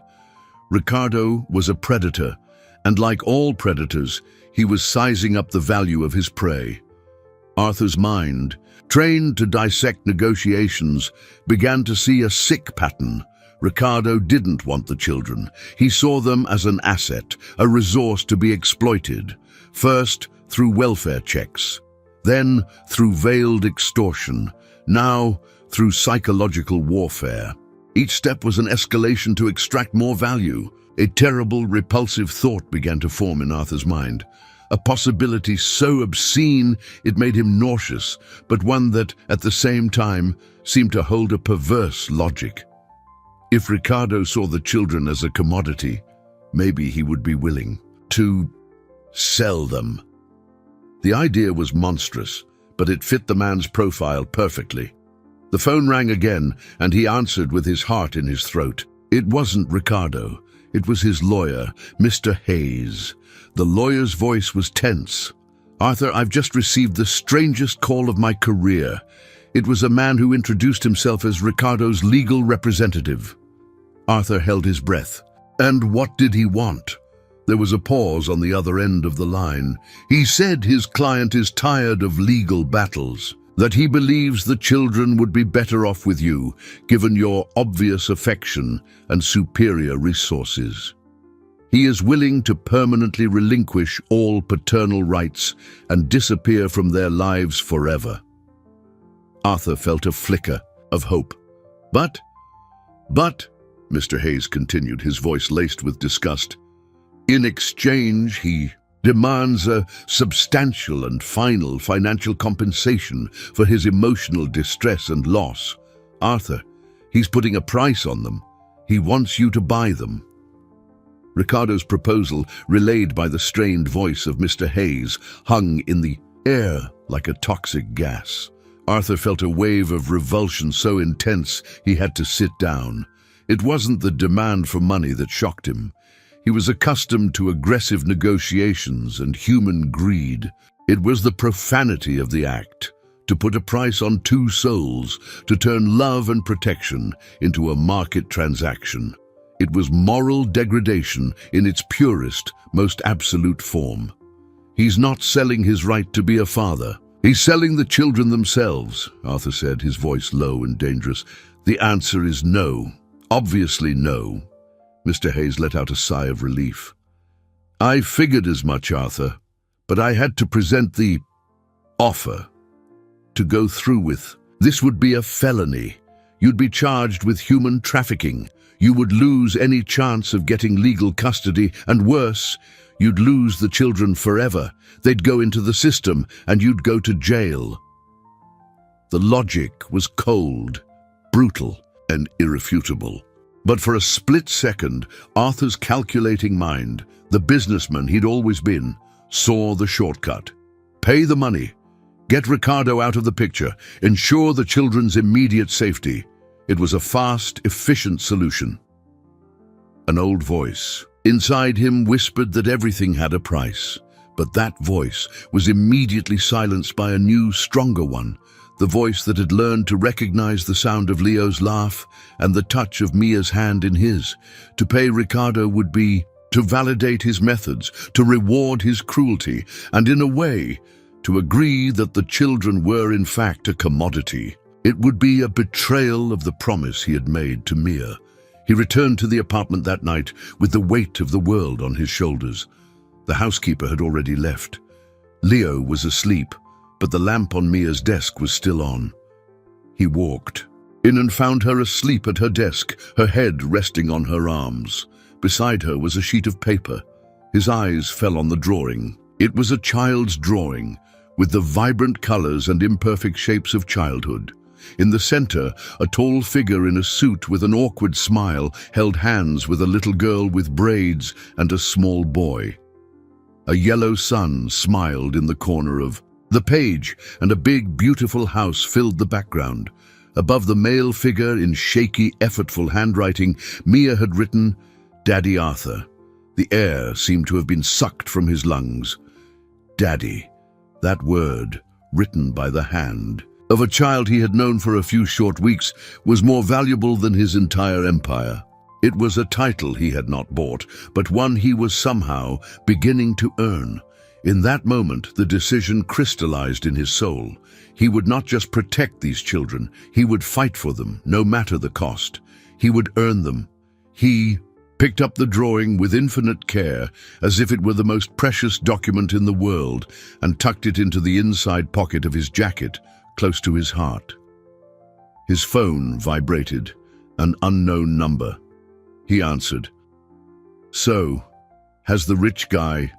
Ricardo was a predator, and like all predators, he was sizing up the value of his prey. Arthur's mind, trained to dissect negotiations, began to see a sick pattern. Ricardo didn't want the children. He saw them as an asset, a resource to be exploited, first through welfare checks, then through veiled extortion, now through psychological warfare. Each step was an escalation to extract more value. A terrible, repulsive thought began to form in Arthur's mind. A possibility so obscene it made him nauseous, but one that, at the same time, seemed to hold a perverse logic. If Ricardo saw the children as a commodity, maybe he would be willing to sell them. The idea was monstrous, but it fit the man's profile perfectly. The phone rang again, and he answered with his heart in his throat. It wasn't Ricardo. It was his lawyer, Mr. Hayes. The lawyer's voice was tense. Arthur, I've just received the strangest call of my career. It was a man who introduced himself as Ricardo's legal representative. Arthur held his breath. And what did he want? There was a pause on the other end of the line. He said his client is tired of legal battles, that he believes the children would be better off with you, given your obvious affection and superior resources. He is willing to permanently relinquish all paternal rights and disappear from their lives forever. Arthur felt a flicker of hope. But, Mr. Hayes continued, his voice laced with disgust, in exchange, he demands a substantial and final financial compensation for his emotional distress and loss. Arthur, he's putting a price on them. He wants you to buy them. Ricardo's proposal, relayed by the strained voice of Mr. Hayes, hung in the air like a toxic gas. Arthur felt a wave of revulsion so intense he had to sit down. It wasn't the demand for money that shocked him. He was accustomed to aggressive negotiations and human greed. It was the profanity of the act, to put a price on two souls, to turn love and protection into a market transaction. It was moral degradation in its purest, most absolute form. He's not selling his right to be a father. He's selling the children themselves, Arthur said, his voice low and dangerous. The answer is no. Obviously no. Mr. Hayes let out a sigh of relief. I figured as much, Arthur, but I had to present the offer to go through with. This would be a felony. You'd be charged with human trafficking. You would lose any chance of getting legal custody, and worse, you'd lose the children forever. They'd go into the system, and you'd go to jail. The logic was cold, brutal, and irrefutable. But for a split second, Arthur's calculating mind, the businessman he'd always been, saw the shortcut. Pay the money. Get Ricardo out of the picture. Ensure the children's immediate safety. It was a fast, efficient solution. An old voice inside him whispered that everything had a price, but that voice was immediately silenced by a new, stronger one, the voice that had learned to recognize the sound of Leo's laugh and the touch of Mia's hand in his. To pay Ricardo would be to validate his methods, to reward his cruelty, and in a way, to agree that the children were in fact a commodity. It would be a betrayal of the promise he had made to Mia. He returned to the apartment that night with the weight of the world on his shoulders. The housekeeper had already left. Leo was asleep, but the lamp on Mia's desk was still on. He walked in and found her asleep at her desk, her head resting on her arms. Beside her was a sheet of paper. His eyes fell on the drawing. It was a child's drawing, with the vibrant colors and imperfect shapes of childhood. In the center, a tall figure in a suit with an awkward smile held hands with a little girl with braids and a small boy. A yellow sun smiled in the corner of the page, and a big, beautiful house filled the background. Above the male figure, in shaky, effortful handwriting, Mia had written, "Daddy Arthur." The air seemed to have been sucked from his lungs. Daddy, that word, written by the hand of a child he had known for a few short weeks, was more valuable than his entire empire. It was a title he had not bought, but one he was somehow beginning to earn. In that moment, the decision crystallized in his soul. He would not just protect these children, he would fight for them, no matter the cost. He would earn them. He picked up the drawing with infinite care, as if it were the most precious document in the world, and tucked it into the inside pocket of his jacket, close to his heart. His phone vibrated, an unknown number. He answered. "So, has the rich guy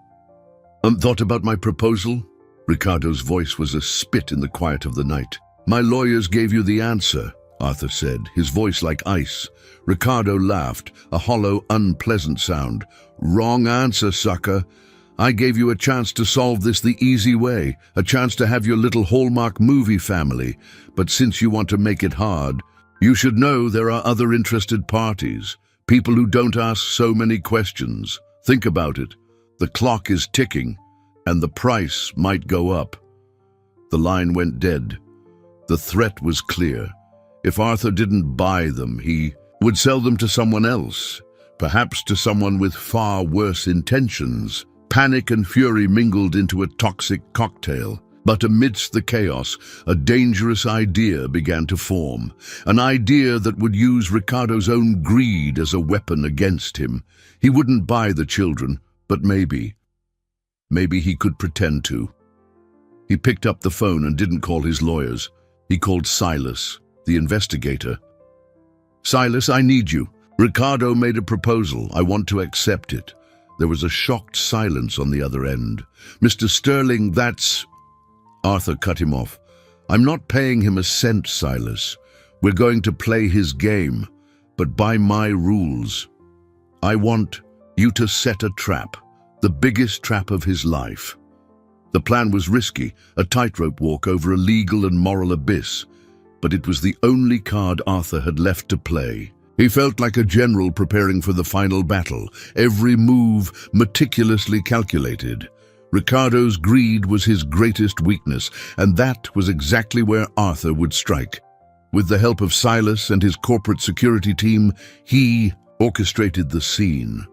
thought about my proposal?" Ricardo's voice was a spit in the quiet of the night. "My lawyers gave you the answer," Arthur said, his voice like ice. Ricardo laughed, a hollow, unpleasant sound. "Wrong answer, sucker. I gave you a chance to solve this the easy way, a chance to have your little Hallmark movie family. But since you want to make it hard, you should know there are other interested parties, people who don't ask so many questions. Think about it. The clock is ticking, and the price might go up." The line went dead. The threat was clear. If Arthur didn't buy them, he would sell them to someone else, perhaps to someone with far worse intentions. Panic and fury mingled into a toxic cocktail. But amidst the chaos, a dangerous idea began to form, an idea that would use Ricardo's own greed as a weapon against him. He wouldn't buy the children, but maybe he could pretend to. He picked up the phone and didn't call his lawyers. He called Silas, the investigator. "Silas, I need you. Ricardo made a proposal. I want to accept it." There was a shocked silence on the other end. "Mr. Sterling, that's—" Arthur cut him off. "I'm not paying him a cent, Silas. We're going to play his game, but by my rules. I want you to set a trap, the biggest trap of his life." The plan was risky, a tightrope walk over a legal and moral abyss, but it was the only card Arthur had left to play. He felt like a general preparing for the final battle, every move meticulously calculated. Ricardo's greed was his greatest weakness, and that was exactly where Arthur would strike. With the help of Silas and his corporate security team, he orchestrated the scene.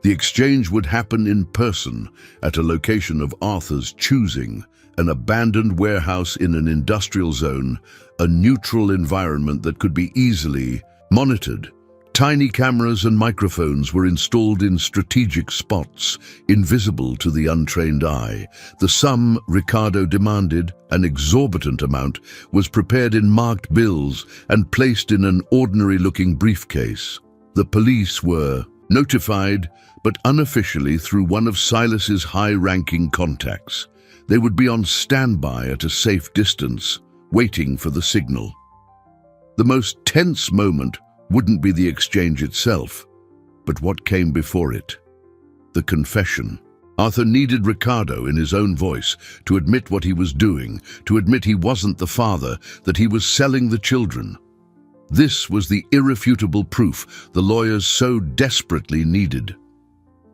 The exchange would happen in person, at a location of Arthur's choosing, an abandoned warehouse in an industrial zone, a neutral environment that could be easily monitored. Tiny cameras and microphones were installed in strategic spots, invisible to the untrained eye. The sum Ricardo demanded, an exorbitant amount, was prepared in marked bills and placed in an ordinary-looking briefcase. The police were notified, but unofficially through one of Silas's high-ranking contacts. They would be on standby at a safe distance, waiting for the signal. The most tense moment wouldn't be the exchange itself, but what came before it. The confession. Arthur needed Ricardo, in his own voice, to admit what he was doing, to admit he wasn't the father, that he was selling the children. This was the irrefutable proof the lawyers so desperately needed.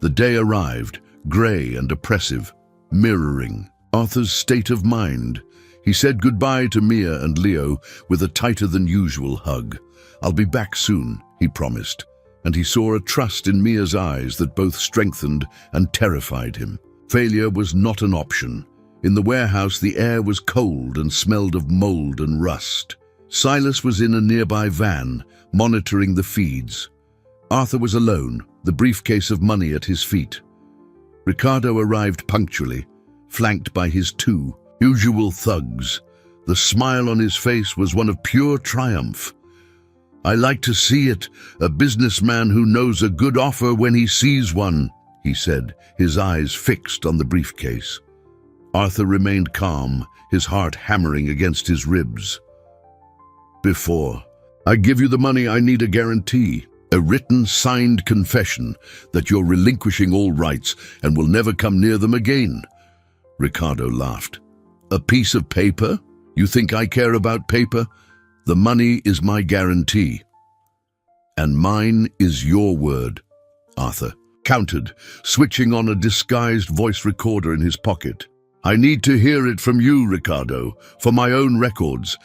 The day arrived, grey and oppressive, mirroring Arthur's state of mind. He said goodbye to Mia and Leo with a tighter-than-usual hug. "I'll be back soon," he promised, and he saw a trust in Mia's eyes that both strengthened and terrified him. Failure was not an option. In the warehouse, the air was cold and smelled of mold and rust. Silas was in a nearby van, monitoring the feeds. Arthur was alone, the briefcase of money at his feet. Ricardo arrived punctually, flanked by his two usual thugs. The smile on his face was one of pure triumph. "I like to see it, a businessman who knows a good offer when he sees one," he said, his eyes fixed on the briefcase. Arthur remained calm, his heart hammering against his ribs. "Before I give you the money, I need a guarantee, a written, signed confession that you're relinquishing all rights and will never come near them again." Ricardo laughed. "A piece of paper? You think I care about paper? The money is my guarantee. And mine is your word," Arthur countered, switching on a disguised voice recorder in his pocket. "I need to hear it from you, Ricardo, for my own records,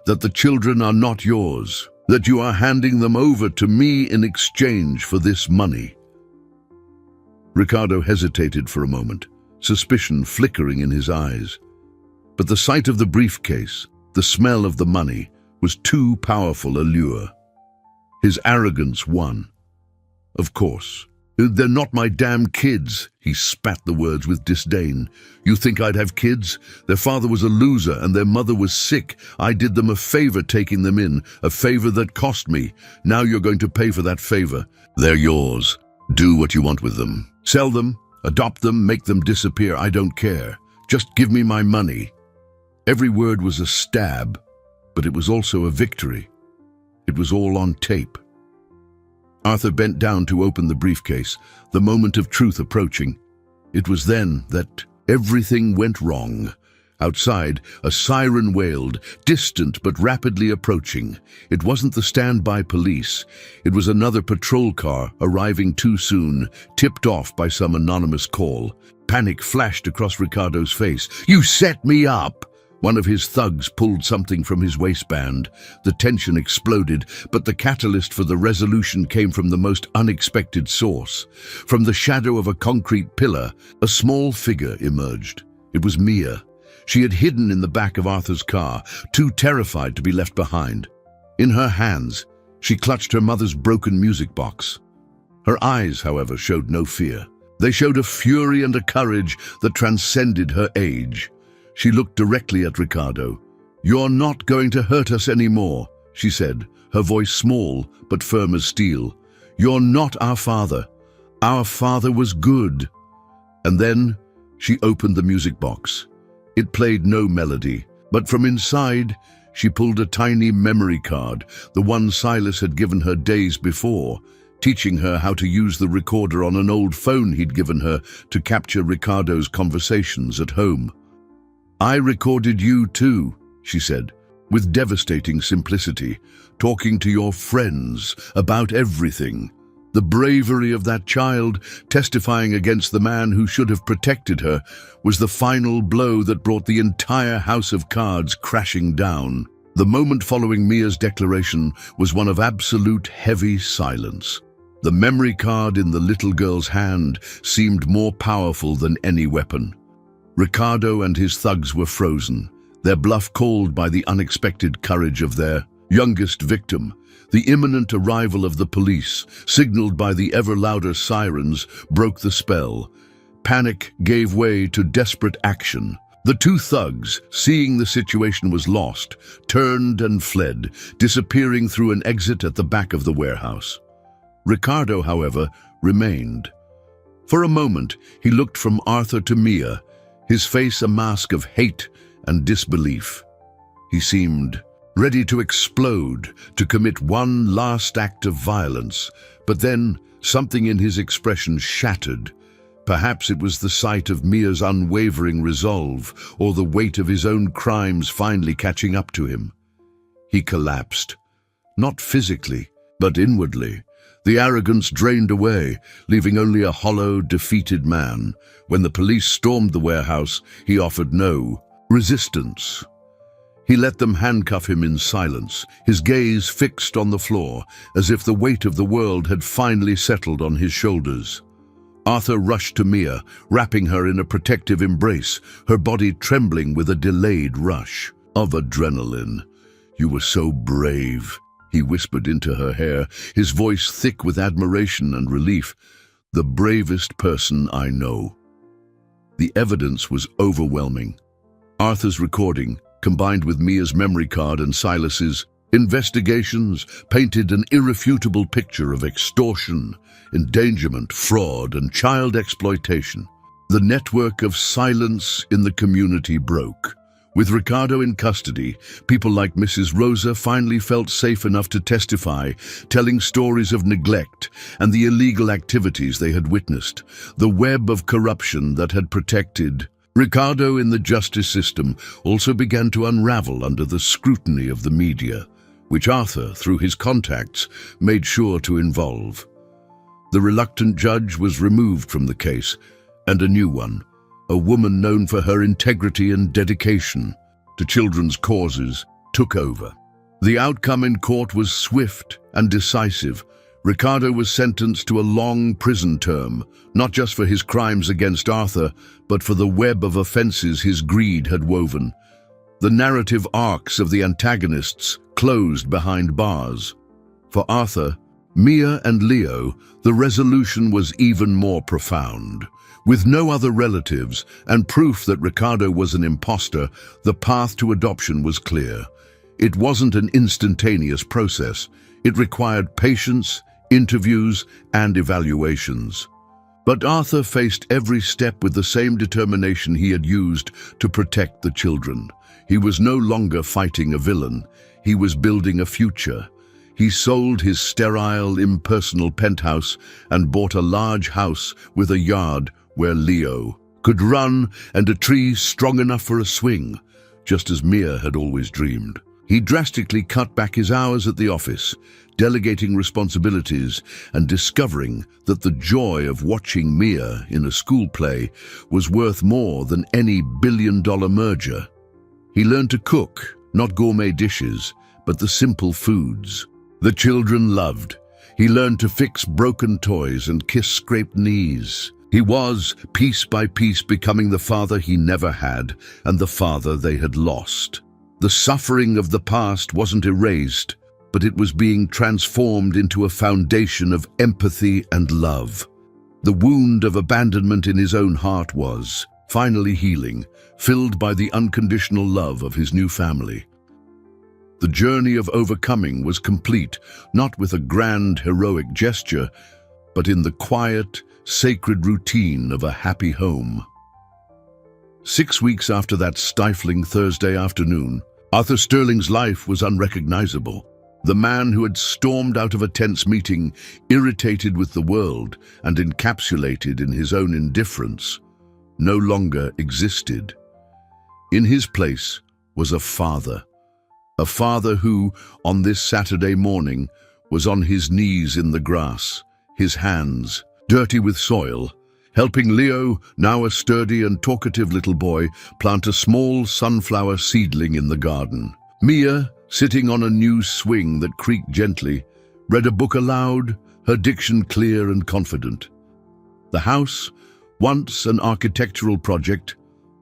that the children are not yours, that you are handing them over to me in exchange for this money." Ricardo hesitated for a moment, suspicion flickering in his eyes. But the sight of the briefcase, the smell of the money, was too powerful a lure. His arrogance won. "Of course. They're not my damn kids," he spat the words with disdain. "You think I'd have kids? Their father was a loser and their mother was sick. I did them a favor taking them in, a favor that cost me. Now you're going to pay for that favor. They're yours. Do what you want with them. Sell them, adopt them, make them disappear. I don't care. Just give me my money." Every word was a stab, but it was also a victory. It was all on tape. Arthur bent down to open the briefcase, the moment of truth approaching. It was then that everything went wrong. Outside, a siren wailed, distant but rapidly approaching. It wasn't the standby police. It was another patrol car arriving too soon, tipped off by some anonymous call. Panic flashed across Ricardo's face. "You set me up!" One of his thugs pulled something from his waistband. The tension exploded, but the catalyst for the resolution came from the most unexpected source. From the shadow of a concrete pillar, a small figure emerged. It was Mia. She had hidden in the back of Arthur's car, too terrified to be left behind. In her hands, she clutched her mother's broken music box. Her eyes, however, showed no fear. They showed a fury and a courage that transcended her age. She looked directly at Ricardo. "You're not going to hurt us anymore," she said, her voice small but firm as steel. "You're not our father. Our father was good." And then she opened the music box. It played no melody, but from inside, she pulled a tiny memory card, the one Silas had given her days before, teaching her how to use the recorder on an old phone he'd given her to capture Ricardo's conversations at home. "I recorded you too," she said, with devastating simplicity, "talking to your friends about everything. The bravery of that child, testifying against the man who should have protected her, was the final blow that brought the entire house of cards crashing down." The moment following Mia's declaration was one of absolute heavy silence. The memory card in the little girl's hand seemed more powerful than any weapon. Ricardo and his thugs were frozen, their bluff called by the unexpected courage of their youngest victim. The imminent arrival of the police, signaled by the ever louder sirens, broke the spell. Panic gave way to desperate action. The two thugs, seeing the situation was lost, turned and fled, disappearing through an exit at the back of the warehouse. Ricardo, however, remained. For a moment, he looked from Arthur to Mia, his face a mask of hate and disbelief. He seemed ready to explode, to commit one last act of violence, but then something in his expression shattered. Perhaps it was the sight of Mia's unwavering resolve, or the weight of his own crimes finally catching up to him. He collapsed, not physically, but inwardly. The arrogance drained away, leaving only a hollow, defeated man. When the police stormed the warehouse, he offered no resistance. He let them handcuff him in silence, his gaze fixed on the floor, as if the weight of the world had finally settled on his shoulders. Arthur rushed to Mia, wrapping her in a protective embrace, her body trembling with a delayed rush of adrenaline. "You were so brave," he whispered into her hair, his voice thick with admiration and relief. "The bravest person I know." The evidence was overwhelming. Arthur's recording, combined with Mia's memory card and Silas's investigations, painted an irrefutable picture of extortion, endangerment, fraud, and child exploitation. The network of silence in the community broke. With Ricardo in custody, people like Mrs. Rosa finally felt safe enough to testify, telling stories of neglect and the illegal activities they had witnessed, the web of corruption that had protected Ricardo in the justice system also began to unravel under the scrutiny of the media, which Arthur, through his contacts, made sure to involve. The reluctant judge was removed from the case, and a new one, a woman known for her integrity and dedication to children's causes, took over. The outcome in court was swift and decisive. Ricardo was sentenced to a long prison term, not just for his crimes against Arthur, but for the web of offenses his greed had woven. The narrative arcs of the antagonists closed behind bars. For Arthur, Mia, and Leo, the resolution was even more profound. With no other relatives and proof that Ricardo was an imposter, the path to adoption was clear. It wasn't an instantaneous process. It required patience, interviews, and evaluations. But Arthur faced every step with the same determination he had used to protect the children. He was no longer fighting a villain. He was building a future. He sold his sterile, impersonal penthouse and bought a large house with a yard where Leo could run and a tree strong enough for a swing, just as Mia had always dreamed. He drastically cut back his hours at the office, delegating responsibilities and discovering that the joy of watching Mia in a school play was worth more than any billion-dollar merger. He learned to cook, not gourmet dishes, but the simple foods the children loved. He learned to fix broken toys and kiss scraped knees. He was, piece by piece, becoming the father he never had and the father they had lost. The suffering of the past wasn't erased, but it was being transformed into a foundation of empathy and love. The wound of abandonment in his own heart was finally healing, filled by the unconditional love of his new family. The journey of overcoming was complete, not with a grand, heroic gesture, but in the quiet, sacred routine of a happy home. 6 weeks after that stifling Thursday afternoon, Arthur Sterling's life was unrecognizable. The man who had stormed out of a tense meeting, irritated with the world and encapsulated in his own indifference, no longer existed. In his place was a father who, on this Saturday morning, was on his knees in the grass, his hands dirty with soil, helping Leo, now a sturdy and talkative little boy, plant a small sunflower seedling in the garden. Mia, sitting on a new swing that creaked gently, read a book aloud, her diction clear and confident. The house, once an architectural project,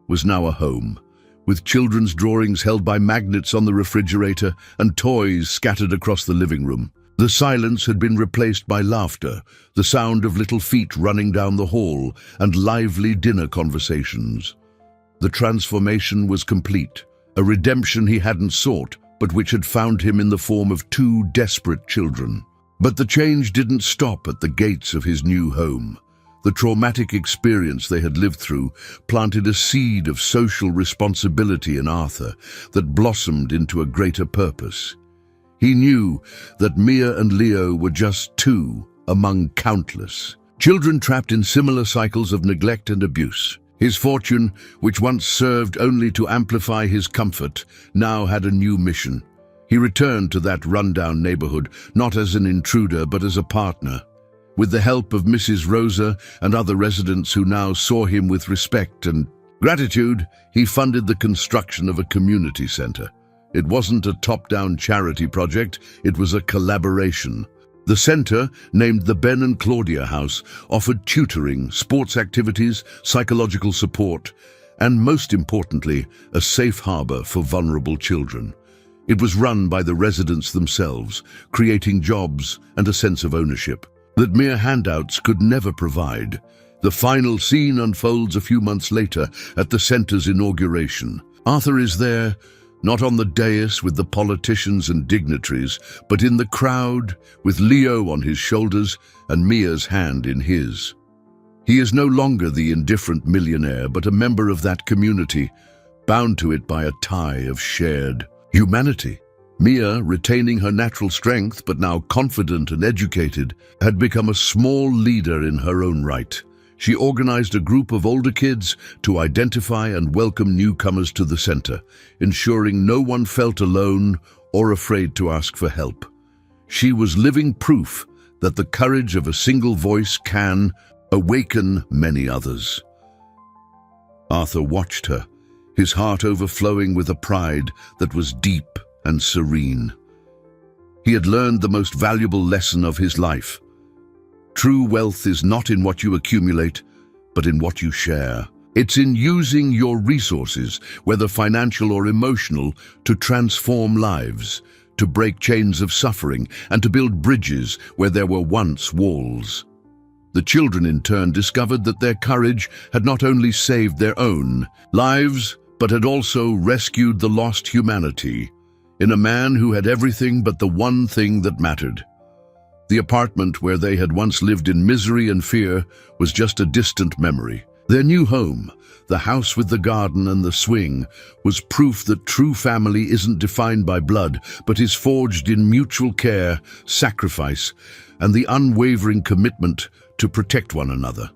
was now a home, with children's drawings held by magnets on the refrigerator and toys scattered across the living room. The silence had been replaced by laughter, the sound of little feet running down the hall, and lively dinner conversations. The transformation was complete, a redemption he hadn't sought, but which had found him in the form of 2 desperate children. But the change didn't stop at the gates of his new home. The traumatic experience they had lived through planted a seed of social responsibility in Arthur that blossomed into a greater purpose. He knew that Mia and Leo were just 2 among countless children trapped in similar cycles of neglect and abuse. His fortune, which once served only to amplify his comfort, now had a new mission. He returned to that rundown neighborhood, not as an intruder, but as a partner. With the help of Mrs. Rosa and other residents who now saw him with respect and gratitude, he funded the construction of a community center. It wasn't a top-down charity project, it was a collaboration. The center, named the Ben and Claudia House, offered tutoring, sports activities, psychological support, and most importantly, a safe harbor for vulnerable children. It was run by the residents themselves, creating jobs and a sense of ownership that mere handouts could never provide. The final scene unfolds a few months later at the center's inauguration. Arthur is there, not on the dais with the politicians and dignitaries, but in the crowd, with Leo on his shoulders and Mia's hand in his. He is no longer the indifferent millionaire, but a member of that community, bound to it by a tie of shared humanity. Mia, retaining her natural strength but now confident and educated, had become a small leader in her own right. She organized a group of older kids to identify and welcome newcomers to the center, ensuring no one felt alone or afraid to ask for help. She was living proof that the courage of a single voice can awaken many others. Arthur watched her, his heart overflowing with a pride that was deep and serene. He had learned the most valuable lesson of his life. True wealth is not in what you accumulate, but in what you share. It's in using your resources, whether financial or emotional, to transform lives, to break chains of suffering, and to build bridges where there were once walls. The children in turn discovered that their courage had not only saved their own lives, but had also rescued the lost humanity in a man who had everything but the one thing that mattered. The apartment where they had once lived in misery and fear was just a distant memory. Their new home, the house with the garden and the swing, was proof that true family isn't defined by blood, but is forged in mutual care, sacrifice, and the unwavering commitment to protect one another.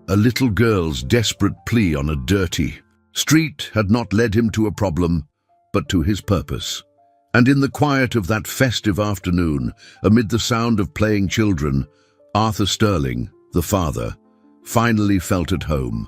A little girl's desperate plea on a dirty street had not led him to a problem, but to his purpose. And in the quiet of that festive afternoon, amid the sound of playing children, Arthur Sterling, the father, finally felt at home.